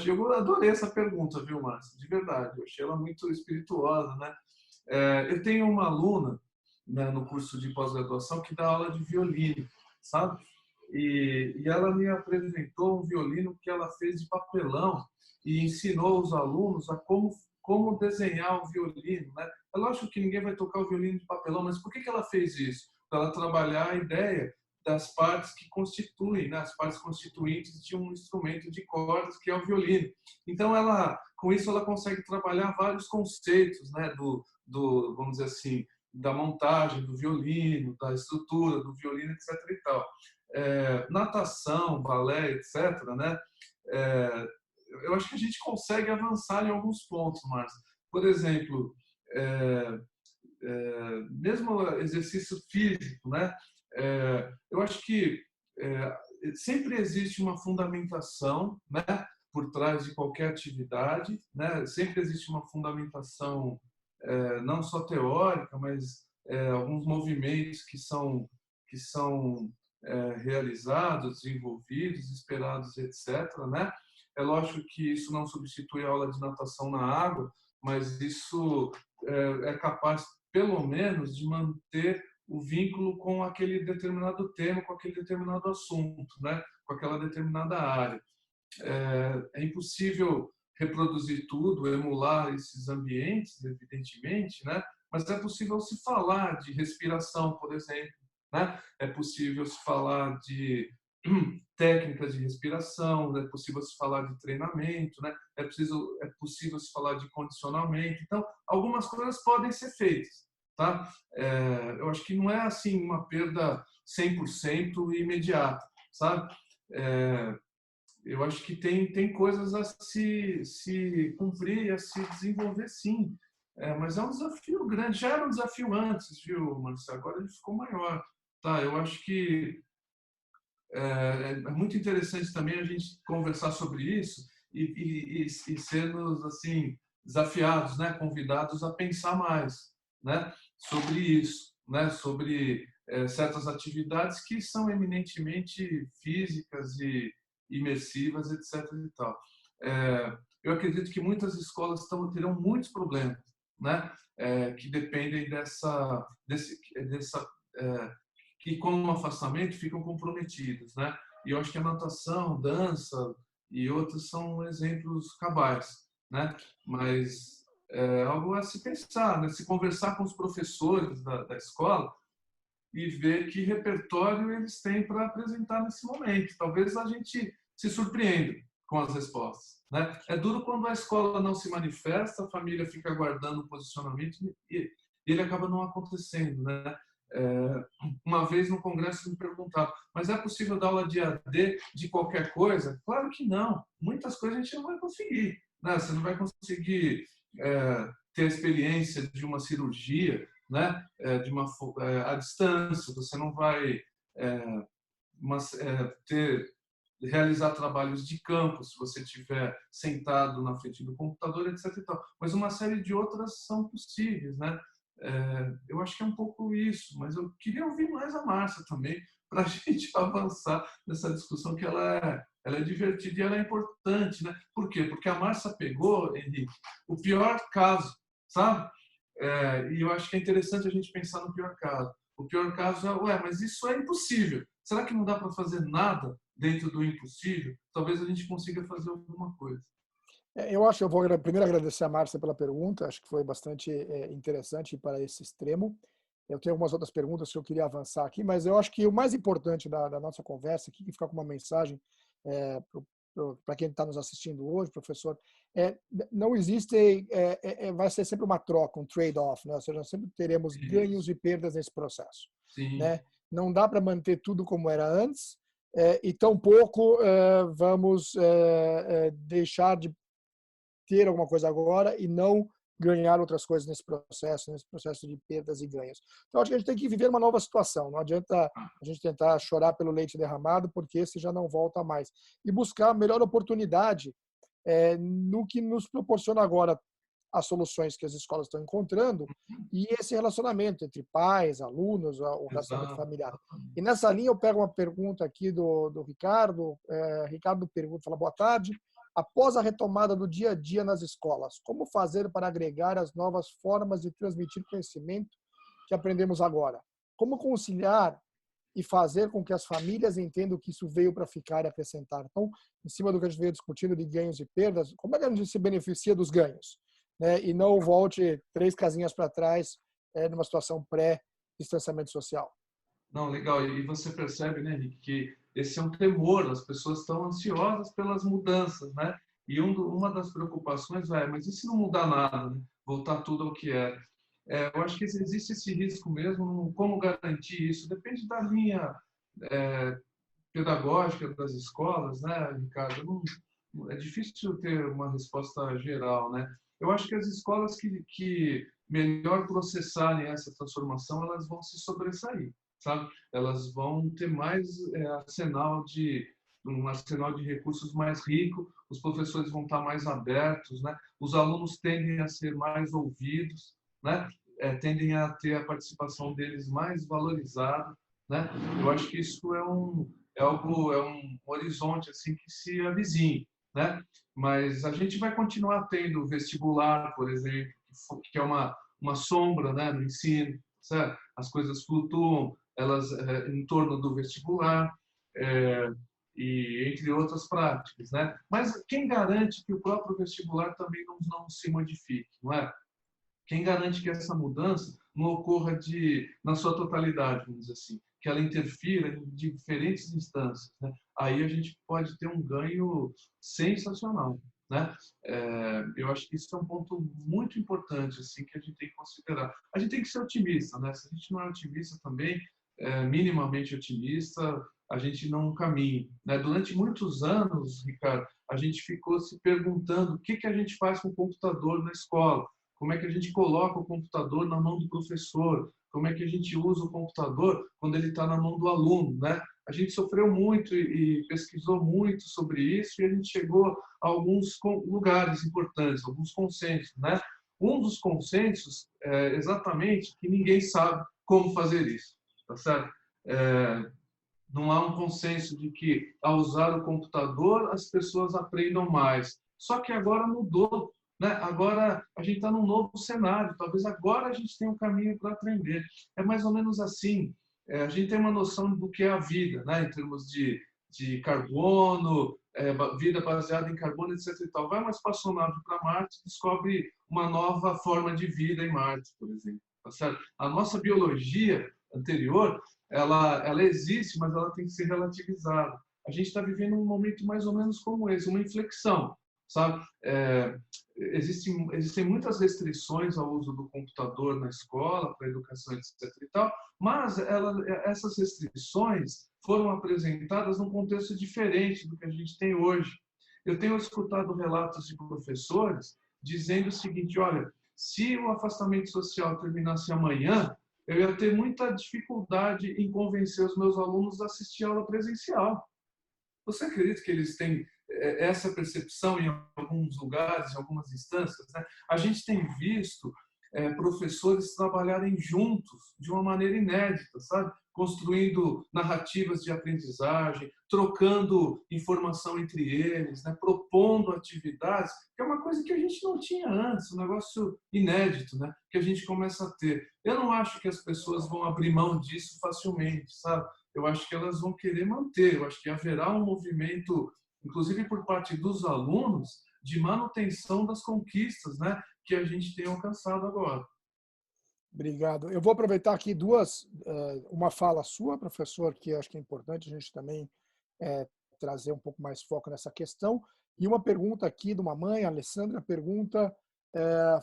Eu adorei essa pergunta, viu, Márcia? De verdade, eu achei ela muito espirituosa, né? Eu tenho uma aluna, né, no curso de pós-graduação que dá aula de violino, sabe? E ela me apresentou um violino que ela fez de papelão e ensinou os alunos a como desenhar o violino, né? É lógico que ninguém vai tocar o violino de papelão, mas por que ela fez isso? Para ela trabalhar a ideia das partes que constituem, né, as partes constituintes de um instrumento de cordas que é o violino. Então com isso ela consegue trabalhar vários conceitos, né, vamos dizer assim, da montagem do violino, da estrutura do violino, etc. e tal. Natação, balé, etc., né? Eu acho que a gente consegue avançar em alguns pontos, Márcio. Por exemplo, mesmo exercício físico, né? Eu acho que sempre existe uma fundamentação, né, por trás de qualquer atividade, né? Sempre existe uma fundamentação não só teórica, mas alguns movimentos que são realizados, desenvolvidos, esperados, etc., né? É lógico que isso não substitui a aula de natação na água, mas isso é capaz, pelo menos, de manter o vínculo com aquele determinado tema, com aquele determinado assunto, né? Com aquela determinada área. É impossível reproduzir tudo, emular esses ambientes, evidentemente, né? Mas é possível se falar de respiração, por exemplo, né? É possível se falar de técnicas de respiração, é possível se falar de treinamento, né? É possível se falar de condicionamento. Então, algumas coisas podem ser feitas, tá? Eu acho que não é assim uma perda 100% imediata, sabe? Eu acho que tem coisas a se cumprir, a se desenvolver, sim. Mas é um desafio grande. Já era um desafio antes, viu, Marcelo? Agora ele ficou maior. Tá, eu acho que é muito interessante também a gente conversar sobre isso e sermos assim desafiados, né, convidados a pensar mais, né, sobre isso, né, sobre certas atividades que são eminentemente físicas e imersivas, etc. E tal. Eu acredito que muitas escolas terão muitos problemas, né, que dependem dessa que com o afastamento ficam comprometidos, né? E eu acho que a natação, dança e outros são exemplos cabais, né? Mas algo a se pensar, né? Se conversar com os professores da escola e ver que repertório eles têm para apresentar nesse momento. Talvez a gente se surpreenda com as respostas, né? É duro quando a escola não se manifesta, a família fica aguardando o posicionamento e ele acaba não acontecendo, né? Uma vez no congresso me perguntaram, mas é possível dar aula de AD de qualquer coisa? Claro que não. Muitas coisas a gente não vai conseguir, né? Você não vai conseguir ter a experiência de uma cirurgia, né? À distância. Você não vai realizar trabalhos de campo se você estiver sentado na frente do computador, etc. E tal. Mas uma série de outras são possíveis, né? Eu acho que é um pouco isso, mas eu queria ouvir mais a Márcia também, para a gente avançar nessa discussão que ela é divertida e ela é importante, né? Por quê? Porque a Márcia pegou, Henrique, o pior caso, sabe? E eu acho que é interessante a gente pensar no pior caso. O pior caso mas isso é impossível. Será que não dá para fazer nada dentro do impossível? Talvez a gente consiga fazer alguma coisa. Eu acho que eu vou primeiro agradecer a Márcia pela pergunta, acho que foi bastante interessante para esse extremo. Eu tenho algumas outras perguntas que eu queria avançar aqui, mas eu acho que o mais importante da nossa conversa aqui, que fica com uma mensagem para quem está nos assistindo hoje, professor, não existe, vai ser sempre uma troca, um trade-off, né? Ou seja, nós sempre teremos ganhos e perdas nesse processo. Sim. Né? Não dá para manter tudo como era antes, e tampouco vamos deixar de ter alguma coisa agora e não ganhar outras coisas nesse processo de perdas e ganhos. Então, acho que a gente tem que viver uma nova situação. Não adianta a gente tentar chorar pelo leite derramado, porque esse já não volta mais. E buscar a melhor oportunidade no que nos proporciona agora as soluções que as escolas estão encontrando e esse relacionamento entre pais, alunos, o relacionamento familiar. E nessa linha eu pego uma pergunta aqui do Ricardo. Ricardo pergunta, fala, boa tarde. Após a retomada do dia a dia nas escolas, como fazer para agregar as novas formas de transmitir conhecimento que aprendemos agora? Como conciliar e fazer com que as famílias entendam que isso veio para ficar e acrescentar? Então, em cima do que a gente veio discutindo de ganhos e perdas, como é que a gente se beneficia dos ganhos? Né? E não volte 3 casinhas para trás numa situação pré-distanciamento social. Não, legal. E você percebe, né, Henrique, que esse é um temor, as pessoas estão ansiosas pelas mudanças, né? E uma das preocupações mas e se não mudar nada, né? Voltar tudo ao que era? Eu acho que existe esse risco mesmo, como garantir isso? Depende da linha pedagógica das escolas, né, Ricardo? É difícil ter uma resposta geral, né? Eu acho que as escolas que melhor processarem essa transformação, elas vão se sobressair, sabe? Elas vão ter mais um arsenal de recursos mais rico, os professores vão estar mais abertos, né? Os alunos tendem a ser mais ouvidos, né? Tendem a ter a participação deles mais valorizada, né? Eu acho que isso é um horizonte assim que se avizinha, né? Mas a gente vai continuar tendo vestibular, por exemplo, que é uma sombra, né, no ensino, certo? As coisas flutuam, elas em torno do vestibular, e entre outras práticas, né? Mas quem garante que o próprio vestibular também não se modifique, não é? Quem garante que essa mudança não ocorra na sua totalidade, vamos dizer assim? que ela interfira em diferentes instâncias, né? Aí a gente pode ter um ganho sensacional, né? Eu acho que isso é um ponto muito importante assim que a gente tem que considerar. A gente tem que ser otimista, né? Se a gente não é otimista também, minimamente otimista, a gente não caminha, né? Durante muitos anos, Ricardo, a gente ficou se perguntando o que que a gente faz com o computador na escola, como é que a gente coloca o computador na mão do professor, como é que a gente usa o computador quando ele está na mão do aluno, né? A gente sofreu muito e pesquisou muito sobre isso e a gente chegou a alguns lugares importantes, alguns consensos, né? Um dos consensos é exatamente que ninguém sabe como fazer isso, tá certo? Não há um consenso de que, ao usar o computador, as pessoas aprendam mais. Só que agora mudou, né? Agora a gente está num novo cenário. Talvez agora a gente tenha um caminho para aprender. É mais ou menos assim. A gente tem uma noção do que é a vida, né? Em termos de carbono, vida baseada em carbono, etc. E tal. Vai uma espaçonave para Marte e descobre uma nova forma de vida em Marte, por exemplo. Tá certo? A nossa biologia anterior ela existe, mas ela tem que ser relativizada. A gente está vivendo um momento mais ou menos como esse, uma inflexão, sabe? Existem muitas restrições ao uso do computador na escola, para a educação, etc. e tal, mas essas restrições foram apresentadas num contexto diferente do que a gente tem hoje. Eu tenho escutado relatos de professores dizendo o seguinte: olha, se o afastamento social terminasse amanhã, eu ia ter muita dificuldade em convencer os meus alunos a assistir a aula presencial. Você acredita que eles têm essa percepção em alguns lugares, em algumas instâncias, né? A gente tem visto professores trabalharem juntos de uma maneira inédita, sabe? Construindo narrativas de aprendizagem, trocando informação entre eles, né? Propondo atividades, que é uma coisa que a gente não tinha antes, um negócio inédito, né? Que a gente começa a ter. Eu não acho que as pessoas vão abrir mão disso facilmente, sabe? Eu acho que elas vão querer manter, eu acho que haverá um movimento, inclusive por parte dos alunos, de manutenção das conquistas, né, que a gente tem alcançado agora. Obrigado. Eu vou aproveitar aqui uma fala sua, professor, que acho que é importante a gente também trazer um pouco mais foco nessa questão, e uma pergunta aqui de uma mãe, a Alessandra, pergunta,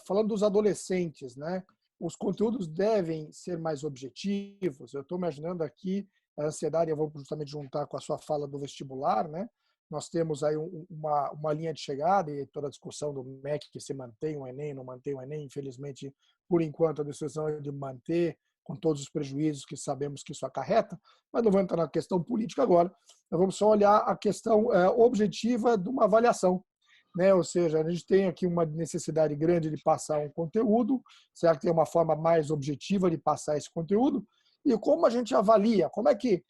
falando dos adolescentes, né? Os conteúdos devem ser mais objetivos? Eu estou imaginando aqui a ansiedade, eu vou justamente juntar com a sua fala do vestibular, né? Nós temos aí uma linha de chegada e toda a discussão do MEC, que se mantém o Enem, não mantém o Enem. Infelizmente, por enquanto, a decisão é de manter, com todos os prejuízos que sabemos que isso acarreta, mas não vamos entrar na questão política agora. Nós vamos só olhar a questão objetiva de uma avaliação, né? Ou seja, a gente tem aqui uma necessidade grande de passar um conteúdo. Será que tem uma forma mais objetiva de passar esse conteúdo? E como a gente avalia? Como é que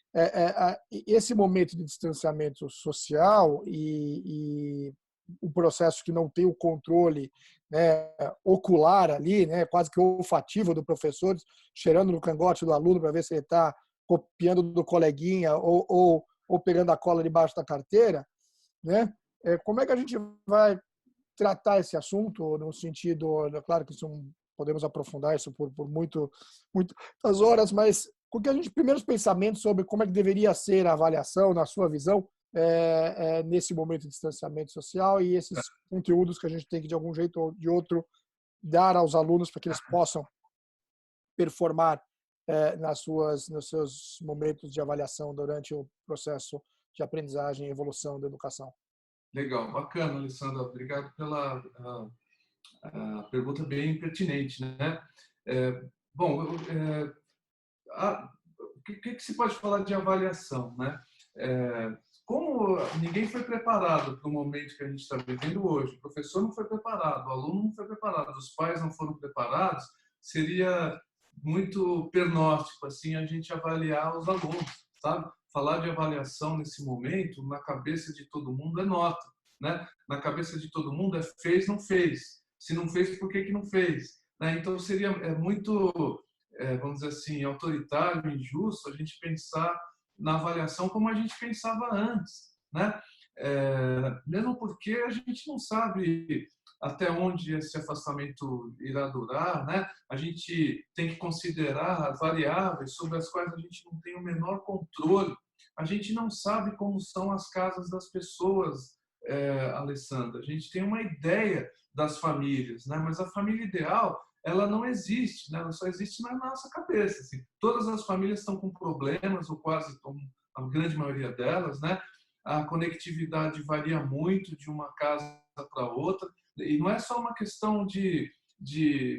esse momento de distanciamento social e o processo que não tem o controle, né, ocular ali, né, quase que olfativo do professor, cheirando no cangote do aluno para ver se ele está copiando do coleguinha ou pegando a cola debaixo da carteira, né? Como é que a gente vai tratar esse assunto no sentido, claro que podemos aprofundar isso por muitas horas, mas com que a gente primeiros pensamentos sobre como é que deveria ser a avaliação, na sua visão, nesse momento de distanciamento social e esses conteúdos que a gente tem que, de algum jeito ou de outro, dar aos alunos para que eles possam performar nos seus momentos de avaliação durante o processo de aprendizagem e evolução da educação. Legal, bacana, Alessandra. Obrigado pela a pergunta bem pertinente, né? Bom, o que se pode falar de avaliação, né? Como ninguém foi preparado para o momento que a gente está vivendo hoje, o professor não foi preparado, o aluno não foi preparado, os pais não foram preparados, seria muito pernóstico assim a gente avaliar os alunos, sabe? Falar de avaliação nesse momento, na cabeça de todo mundo é nota, né? Na cabeça de todo mundo é fez, não fez. Se não fez, por que que não fez? Né? Então seria muito, vamos dizer assim, autoritário, injusto a gente pensar na avaliação como a gente pensava antes, né? mesmo porque a gente não sabe até onde esse afastamento irá durar, né? A gente tem que considerar variáveis sobre as quais a gente não tem o menor controle. A gente não sabe como são as casas das pessoas, Alessandra. A gente tem uma ideia das famílias, né? Mas a família ideal, ela não existe, né? Ela só existe na nossa cabeça. Assim. Todas as famílias estão com problemas, ou quase a grande maioria delas, né? A conectividade varia muito de uma casa para outra, e não é só uma questão de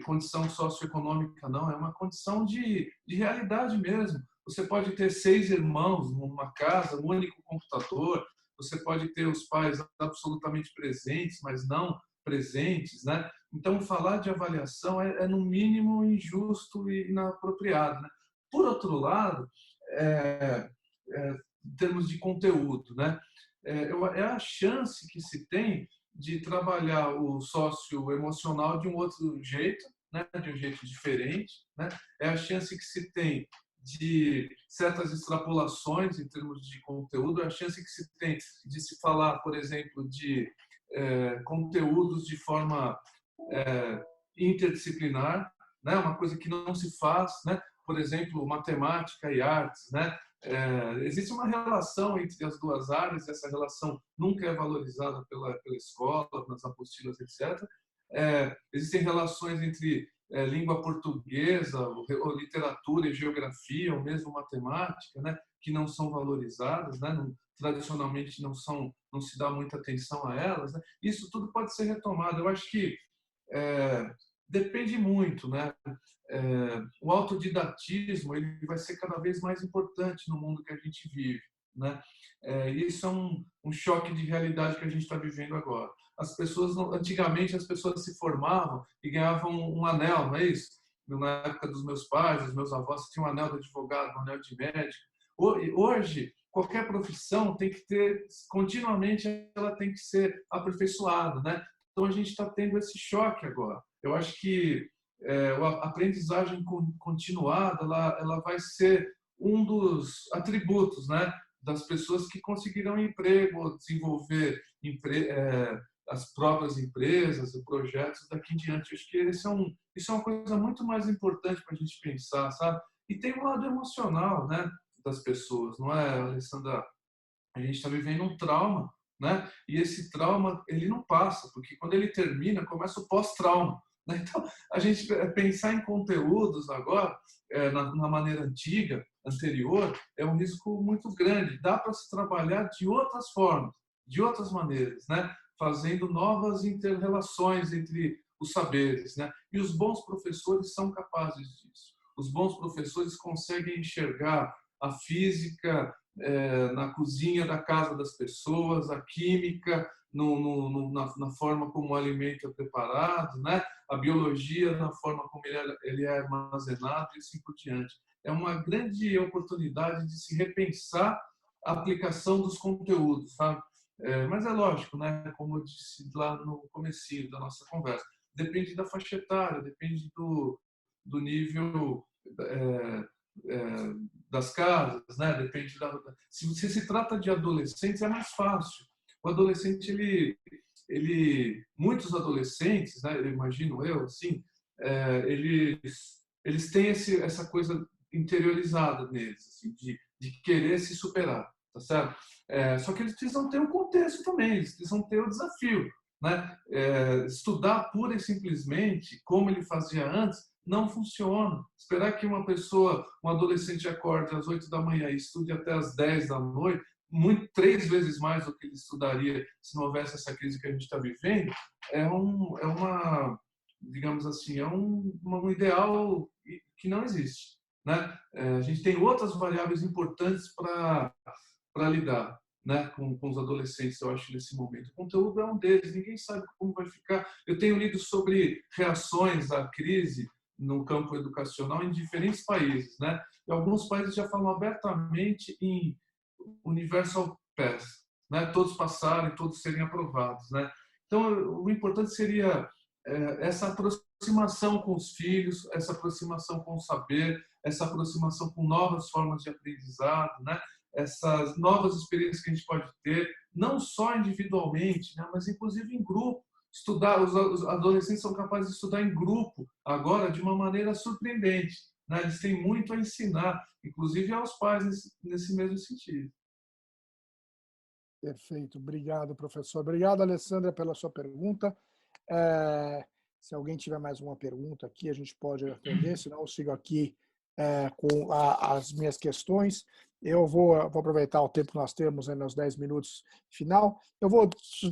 condição socioeconômica, não, é uma condição de realidade mesmo. Você pode ter 6 irmãos numa casa, um único computador, você pode ter os pais absolutamente presentes, mas não presentes, né? Então, falar de avaliação no mínimo injusto e inapropriado, né? Por outro lado, em termos de conteúdo, né? É a chance que se tem de trabalhar o socioemocional de um outro jeito, né? De um jeito diferente, né? É a chance que se tem de certas extrapolações em termos de conteúdo, é a chance que se tem de se falar, por exemplo, de conteúdos de forma interdisciplinar, né? Uma coisa que não se faz, né? Por exemplo, matemática e artes, né? Existe uma relação entre as duas áreas, essa relação nunca é valorizada pela escola, nas apostilas, etc. Existem relações entre língua portuguesa, ou literatura e geografia, ou mesmo matemática, né, que não são valorizadas, né, tradicionalmente não se dá muita atenção a elas. Né? Isso tudo pode ser retomado. Eu acho que depende muito, né? O autodidatismo ele vai ser cada vez mais importante no mundo que a gente vive, né? Isso é um choque de realidade que a gente está vivendo agora. As pessoas antigamente as pessoas se formavam e ganhavam um anel, não é isso? Na época dos meus pais, dos meus avós, tinha um anel de advogado, um anel de médico. Hoje qualquer profissão tem que ter continuamente, ela tem que ser aperfeiçoada, né? Então a gente está tendo esse choque agora. Eu acho que a aprendizagem continuada ela vai ser um dos atributos, né, das pessoas que conseguirão emprego, desenvolver as próprias empresas e projetos daqui em diante. Acho que isso é uma coisa muito mais importante para a gente pensar, sabe? E tem um lado emocional, né, das pessoas, não é, Alessandra? A gente está vivendo um trauma, né? E esse trauma ele não passa, porque quando ele termina começa o pós-trauma. Né? Então a gente pensar em conteúdos agora na maneira anterior, é um risco muito grande. Dá para se trabalhar de outras formas, de outras maneiras, né? Fazendo novas interrelações entre os saberes, né? E os bons professores são capazes disso. Os bons professores conseguem enxergar a física na cozinha da casa das pessoas, a química na forma como o alimento é preparado, né? A biologia na forma como ele é armazenado e assim por diante. É uma grande oportunidade de se repensar a aplicação dos conteúdos, sabe? Mas é lógico, né? Como eu disse lá no comecinho da nossa conversa, depende da faixa etária, depende do nível das casas, né? Depende se trata de adolescentes é mais fácil. O adolescente muitos adolescentes, né? Eu imagino eu assim, eles têm essa coisa interiorizada neles, assim, de querer se superar, tá certo? Só que eles precisam ter um contexto também, eles precisam ter o desafio, né? Estudar pura e simplesmente como ele fazia antes não funciona. Esperar que um adolescente acorde às 8 da manhã e estude até às 10 da noite, 3 vezes mais do que ele estudaria se não houvesse essa crise que a gente está vivendo, digamos assim, um ideal que não existe. Né? A gente tem outras variáveis importantes para lidar, né, com os adolescentes, eu acho, nesse momento. O conteúdo é um deles, ninguém sabe como vai ficar. Eu tenho lido sobre reações à crise no campo educacional em diferentes países. Né? E alguns países já falam abertamente em universal pass, né? Todos passarem, todos serem aprovados. Né? Então, o importante seria essa aproximação com os filhos, essa aproximação com o saber, essa aproximação com novas formas de aprendizado, né? essas novas experiências que a gente pode ter, não só individualmente, né, mas inclusive em grupo. Estudar, os adolescentes são capazes de estudar em grupo agora de uma maneira surpreendente, né? Eles têm muito a ensinar, inclusive aos pais nesse mesmo sentido. Perfeito. Obrigado, professor. Obrigado, Alessandra, pela sua pergunta. É, se alguém tiver mais uma pergunta aqui, a gente pode atender, senão eu sigo aqui com as minhas questões. Eu vou aproveitar o tempo que nós temos, né, nos 10 minutos final. Eu vou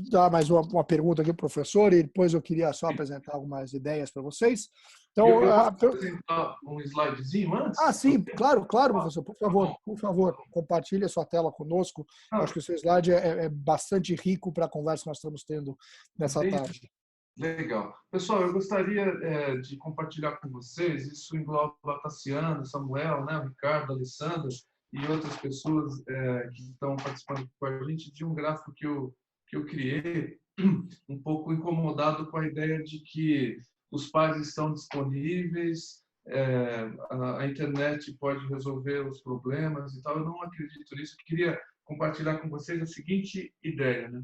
dar mais uma pergunta aqui, professor, e depois eu queria só apresentar algumas ideias para vocês. Então, Eu posso apresentar um slidezinho antes? sim, claro, claro, Ah, professor. tá bom. Por favor, compartilhe a sua tela conosco. Eu acho Ah, que o seu slide é bastante rico para a conversa que nós estamos tendo nessa bem tarde. legal. Pessoal, eu gostaria de compartilhar com vocês, isso engloba a Tassiana, Samuel, né, o Ricardo, a Alessandra e outras pessoas que estão participando com a gente, de um gráfico que eu criei, um pouco incomodado com a ideia de que os pais estão disponíveis, a internet pode resolver os problemas e tal. Eu não acredito nisso. Eu queria compartilhar com vocês a seguinte ideia, né?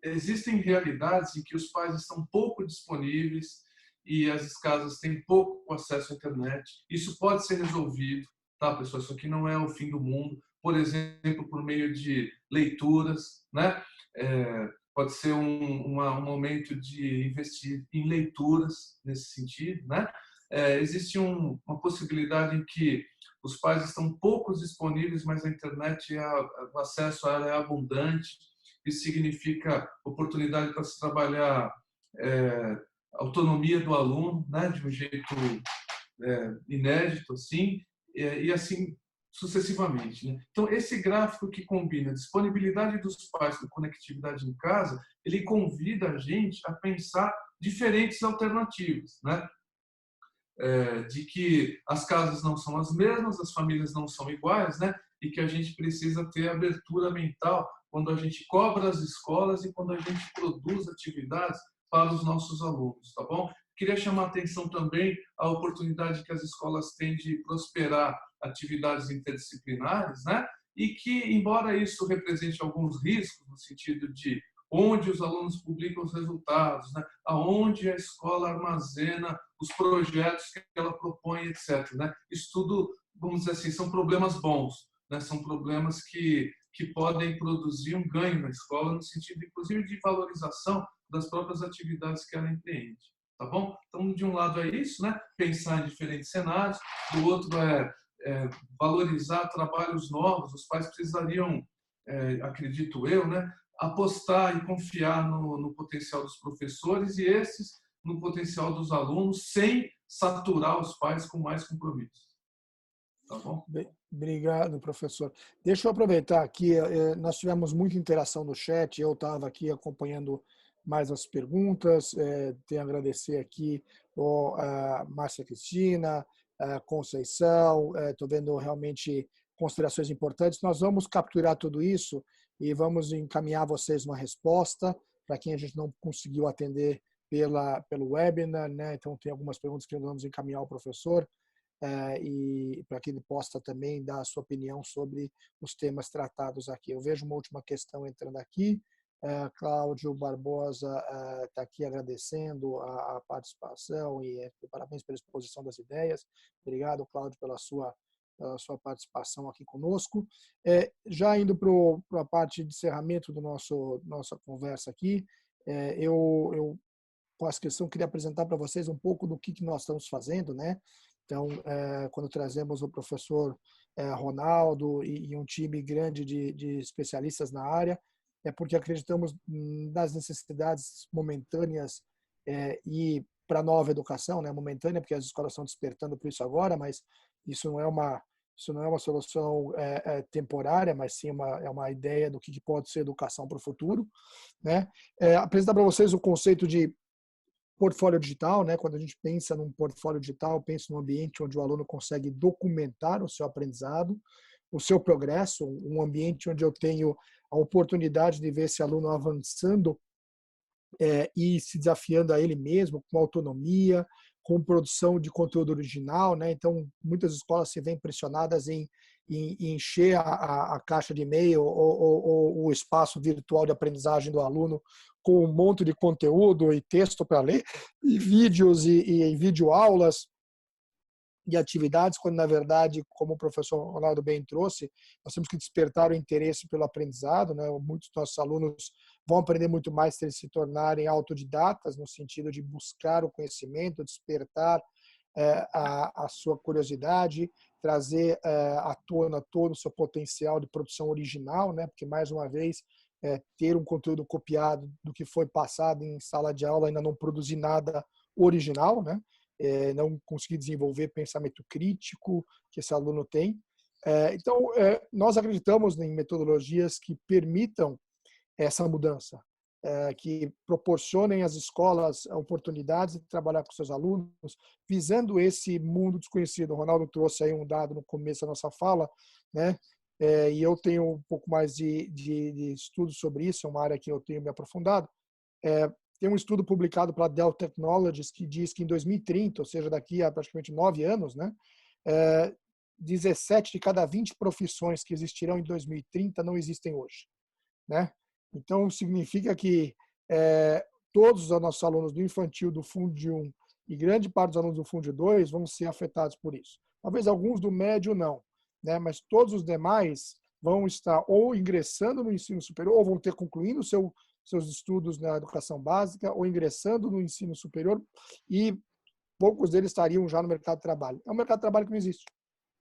Existem realidades em que os pais estão pouco disponíveis e as casas têm pouco acesso à internet. Isso pode ser resolvido, tá, pessoal? Isso aqui não é o fim do mundo. Por exemplo, por meio de leituras, né? Pode ser um momento de investir em leituras nesse sentido, né? Existe uma possibilidade em que os pais estão pouco disponíveis, mas a internet, o acesso a ela é abundante. Isso significa oportunidade para se trabalhar a autonomia do aluno, né, de um jeito inédito, assim, e assim sucessivamente, né? Então, esse gráfico que combina a disponibilidade dos pais com conectividade em casa, ele convida a gente a pensar diferentes alternativas, né? De que as casas não são as mesmas, as famílias não são iguais, né? E que a gente precisa ter abertura mental quando a gente cobra as escolas e quando a gente produz atividades para os nossos alunos, tá bom? Queria chamar a atenção também a oportunidade que as escolas têm de prosperar atividades interdisciplinares, né? E que, embora isso represente alguns riscos, no sentido de onde os alunos publicam os resultados, né? Aonde a escola armazena os projetos que ela propõe, etc. Né? Isso tudo, vamos dizer assim, são problemas bons, né? São problemas que podem produzir um ganho na escola, no sentido, inclusive, de valorização das próprias atividades que ela empreende. Tá bom? Então, de um lado é isso, né? Pensar em diferentes cenários, do outro valorizar trabalhos novos. Os pais precisariam, acredito eu, né? Apostar e confiar no potencial dos professores e esses no potencial dos alunos, sem saturar os pais com mais compromissos. Tá bom? Obrigado, professor. Deixa eu aproveitar aqui, nós tivemos muita interação no chat, eu estava aqui acompanhando mais as perguntas, tenho a agradecer aqui a Márcia Cristina, a Conceição, estou vendo realmente considerações importantes. Nós vamos capturar tudo isso e vamos encaminhar vocês uma resposta para quem a gente não conseguiu atender pelo webinar, né? Então, tem algumas perguntas que nós vamos encaminhar ao professor e para que ele possa também dar a sua opinião sobre os temas tratados aqui. Eu vejo uma última questão entrando aqui. Cláudio Barbosa está aqui agradecendo a participação e parabéns pela exposição das ideias. Obrigado, Cláudio, pela sua participação aqui conosco. Já indo para a parte de encerramento do nossa conversa aqui, eu com essa questão queria apresentar para vocês um pouco do que nós estamos fazendo, né? Então, quando trazemos o professor Ronaldo e um time grande de especialistas na área, é porque acreditamos nas necessidades momentâneas e para a nova educação, né? Momentânea, porque as escolas estão despertando por isso agora, mas isso não é uma solução temporária, mas sim é uma ideia do que pode ser educação para o futuro, né? Apresentar para vocês o conceito de portfólio digital, né? Quando a gente pensa num portfólio digital, pensa num ambiente onde o aluno consegue documentar o seu aprendizado, o seu progresso, um ambiente onde eu tenho a oportunidade de ver esse aluno avançando e se desafiando a ele mesmo, com autonomia, com produção de conteúdo original, né? Então, muitas escolas se veem pressionadas em e encher a caixa de e-mail ou o espaço virtual de aprendizagem do aluno com um monte de conteúdo e texto para ler, e vídeos e videoaulas e atividades, quando, na verdade, como o professor Ronaldo bem trouxe, nós temos que despertar o interesse pelo aprendizado, né? Muitos dos nossos alunos vão aprender muito mais se eles se tornarem autodidatas, no sentido de buscar o conhecimento, despertar a sua curiosidade, trazer à tona todo o seu potencial de produção original, né? Porque, mais uma vez, ter um conteúdo copiado do que foi passado em sala de aula ainda não produzir nada original, né? Não conseguir desenvolver pensamento crítico que esse aluno tem. Então, nós acreditamos em metodologias que permitam essa mudança, que proporcionem às escolas oportunidades de trabalhar com seus alunos, visando esse mundo desconhecido. O Ronaldo trouxe aí um dado no começo da nossa fala, né? E eu tenho um pouco mais de estudo sobre isso, é uma área que eu tenho me aprofundado. Tem um estudo publicado pela Dell Technologies que diz que em 2030, ou seja, daqui a praticamente 9 anos, né, 17 de cada 20 profissões que existirão em 2030 não existem hoje, né? Então, significa que todos os nossos alunos do infantil, do Fundo 1 e grande parte dos alunos do Fundo 2 vão ser afetados por isso. Talvez alguns do médio não, né? Mas todos os demais vão estar ou ingressando no ensino superior, ou vão ter concluído seus estudos na educação básica, ou ingressando no ensino superior, e poucos deles estariam já no mercado de trabalho. É um mercado de trabalho que não existe,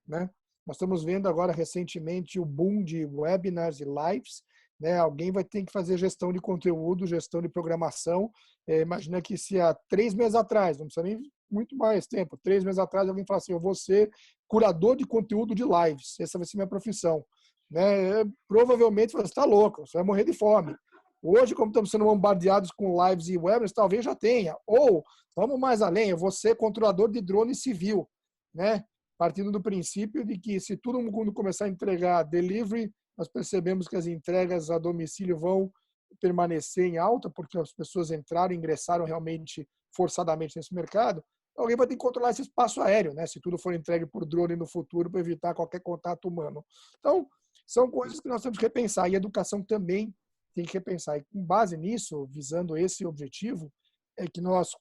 né? Nós estamos vendo agora recentemente o boom de webinars e lives, né? Alguém vai ter que fazer gestão de conteúdo, gestão de programação. Imagina que se há 3 meses atrás, não precisa nem muito mais tempo, 3 meses atrás alguém fala assim, eu vou ser curador de conteúdo de lives, essa vai ser minha profissão, né? Provavelmente você está louco, você vai morrer de fome. Hoje, como estamos sendo bombardeados com lives e webinars, talvez já tenha. Ou, vamos mais além, eu vou ser controlador de drone civil, né? Partindo do princípio de que se todo mundo começar a entregar delivery, nós percebemos que as entregas a domicílio vão permanecer em alta, porque as pessoas entraram, ingressaram realmente forçadamente nesse mercado. Alguém vai ter que controlar esse espaço aéreo, né? Se tudo for entregue por drone no futuro, para evitar qualquer contato humano. Então, são coisas que nós temos que repensar. E a educação também tem que repensar. E com base nisso, visando esse objetivo, é que nós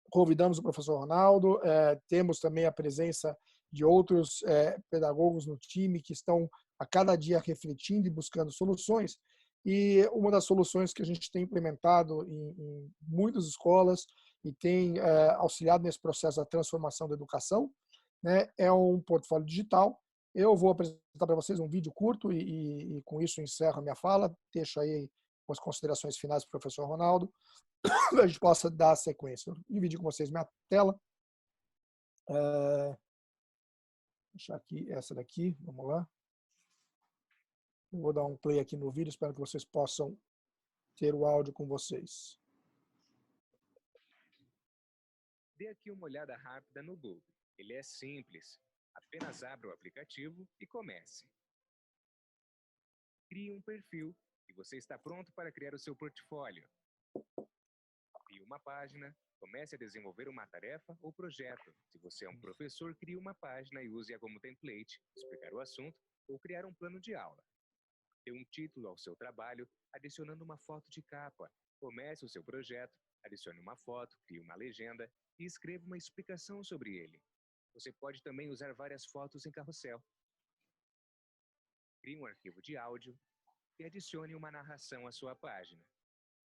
convidamos o professor Ronaldo, temos também a presença de outros pedagogos no time que estão a cada dia refletindo e buscando soluções. E uma das soluções que a gente tem implementado em muitas escolas e tem auxiliado nesse processo da transformação da educação, né, é um portfólio digital. Eu vou apresentar para vocês um vídeo curto e com isso encerro a minha fala. Deixo aí as considerações finais do professor Ronaldo, a gente possa dar a sequência. Eu dividi com vocês minha tela. Vou deixar aqui essa daqui, vamos lá. Eu vou dar um play aqui no vídeo, espero que vocês possam ter o áudio com vocês. Dê aqui uma olhada rápida no Bulb. Ele é simples. Apenas abra o aplicativo e comece. Crie um perfil e você está pronto para criar o seu portfólio. Crie uma página, comece a desenvolver uma tarefa ou projeto. Se você é um professor, crie uma página e use-a como template, explicar o assunto ou criar um plano de aula. Dê um título ao seu trabalho, adicionando uma foto de capa. Comece o seu projeto, adicione uma foto, crie uma legenda e escreva uma explicação sobre ele. Você pode também usar várias fotos em carrossel. Crie um arquivo de áudio e adicione uma narração à sua página.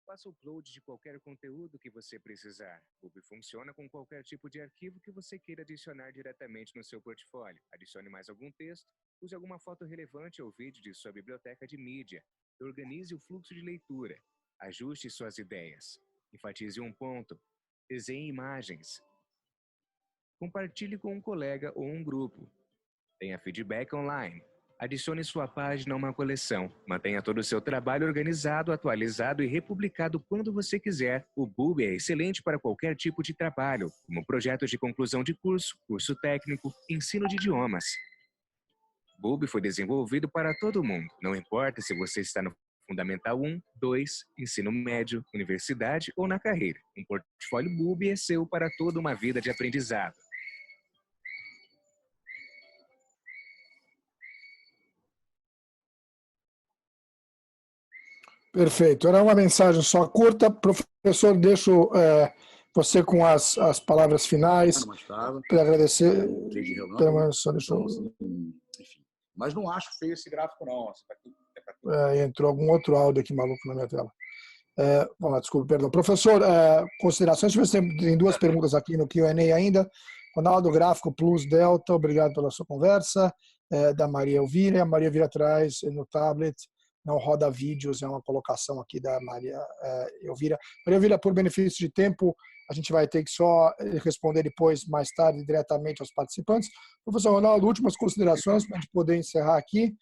Faça o upload de qualquer conteúdo que você precisar. O Bulb funciona com qualquer tipo de arquivo que você queira adicionar diretamente no seu portfólio. Adicione mais algum texto, use alguma foto relevante ou vídeo de sua biblioteca de mídia. Organize o fluxo de leitura. Ajuste suas ideias. Enfatize um ponto. Desenhe imagens. Compartilhe com um colega ou um grupo. Tenha feedback online. Adicione sua página a uma coleção. Mantenha todo o seu trabalho organizado, atualizado e republicado quando você quiser. O Bulb é excelente para qualquer tipo de trabalho, como projetos de conclusão de curso, curso técnico, ensino de idiomas. Bulb foi desenvolvido para todo mundo. Não importa se você está no Fundamental 1, 2, ensino médio, universidade ou na carreira. Um portfólio Bulb é seu para toda uma vida de aprendizado. Perfeito. Era uma mensagem só curta. Professor, deixo você com as palavras finais para agradecer. Enfim. Mas não acho feio esse gráfico, não. Entrou algum outro áudio aqui maluco na minha tela. Vamos lá, desculpa, perdão. Professor, considerações? Você tem duas perguntas aqui no Q&A ainda. Ronaldo, gráfico Plus Delta, obrigado pela sua conversa. Da Maria Elvira. A Maria Elvira traz no tablet, não roda vídeos, é uma colocação aqui da Maria Elvira. Maria Elvira, por benefício de tempo, a gente vai ter que só responder depois, mais tarde, diretamente aos participantes. Professor Ronaldo, últimas considerações para a gente poder encerrar aqui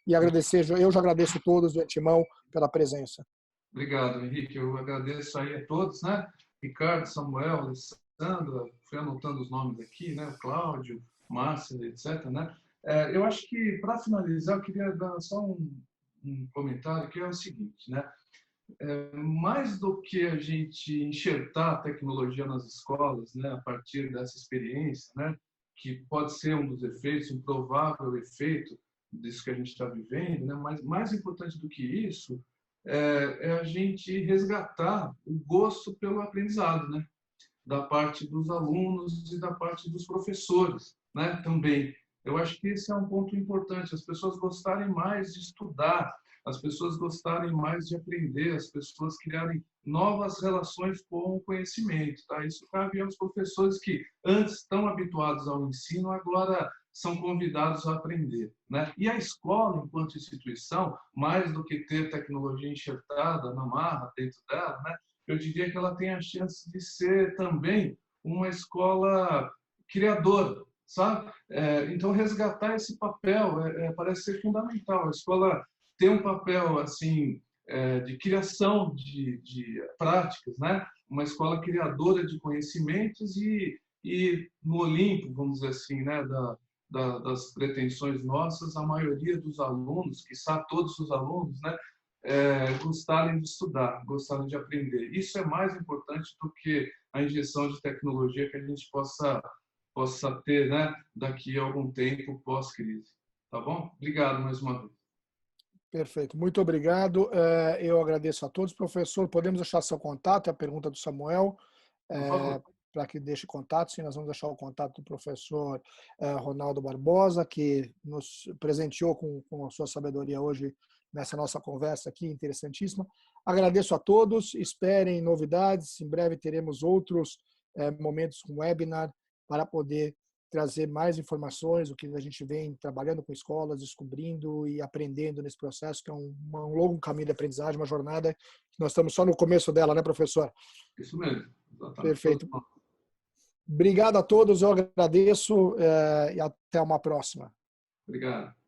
e agradecer. Eu já agradeço a todos de antemão pela presença. Obrigado, Henrique. Eu agradeço aí a todos, né? Ricardo, Samuel, Alessandra, fui anotando os nomes aqui, né? Cláudio, Márcia, etc., né? Eu acho que, para finalizar, eu queria dar só um comentário que é o seguinte, né? Mais do que a gente enxertar a tecnologia nas escolas, né, a partir dessa experiência, né, que pode ser um dos efeitos, um provável efeito disso que a gente está vivendo, né, mas mais importante do que isso é a gente resgatar o gosto pelo aprendizado, né, da parte dos alunos e da parte dos professores, né, também. Eu acho que esse é um ponto importante, as pessoas gostarem mais de estudar, as pessoas gostarem mais de aprender, as pessoas criarem novas relações com o conhecimento. Tá? Isso cabe aos professores que antes estão habituados ao ensino, agora são convidados a aprender. Né? E a escola, enquanto instituição, mais do que ter tecnologia enxertada na marra dentro dela, né? Eu diria que ela tem a chance de ser também uma escola criadora, sabe? Então, resgatar esse papel parece ser fundamental. A escola tem um papel assim de criação de práticas, né? Uma escola criadora de conhecimentos e no Olimpo, vamos dizer assim, né? Das pretensões nossas, a maioria dos alunos, quiçá todos os alunos, né? Gostarem de estudar, gostarem de aprender. Isso é mais importante do que a injeção de tecnologia que a gente possa ter, né? Daqui a algum tempo pós-crise. Tá bom? Obrigado mais uma vez. Perfeito, muito obrigado. Eu agradeço a todos. Professor, podemos deixar seu contato? É a pergunta do Samuel, para que deixe contato. Sim, nós vamos deixar o contato do professor Ronaldo Barbosa, que nos presenteou com a sua sabedoria hoje nessa nossa conversa aqui, interessantíssima. Agradeço a todos, esperem novidades. Em breve teremos outros momentos com webinar para poder trazer mais informações, o que a gente vem trabalhando com escolas, descobrindo e aprendendo nesse processo, que é um longo caminho de aprendizagem, uma jornada que nós estamos só no começo dela, né, professor? Isso mesmo. Exatamente. Perfeito. Obrigado a todos, eu agradeço e até uma próxima. Obrigado.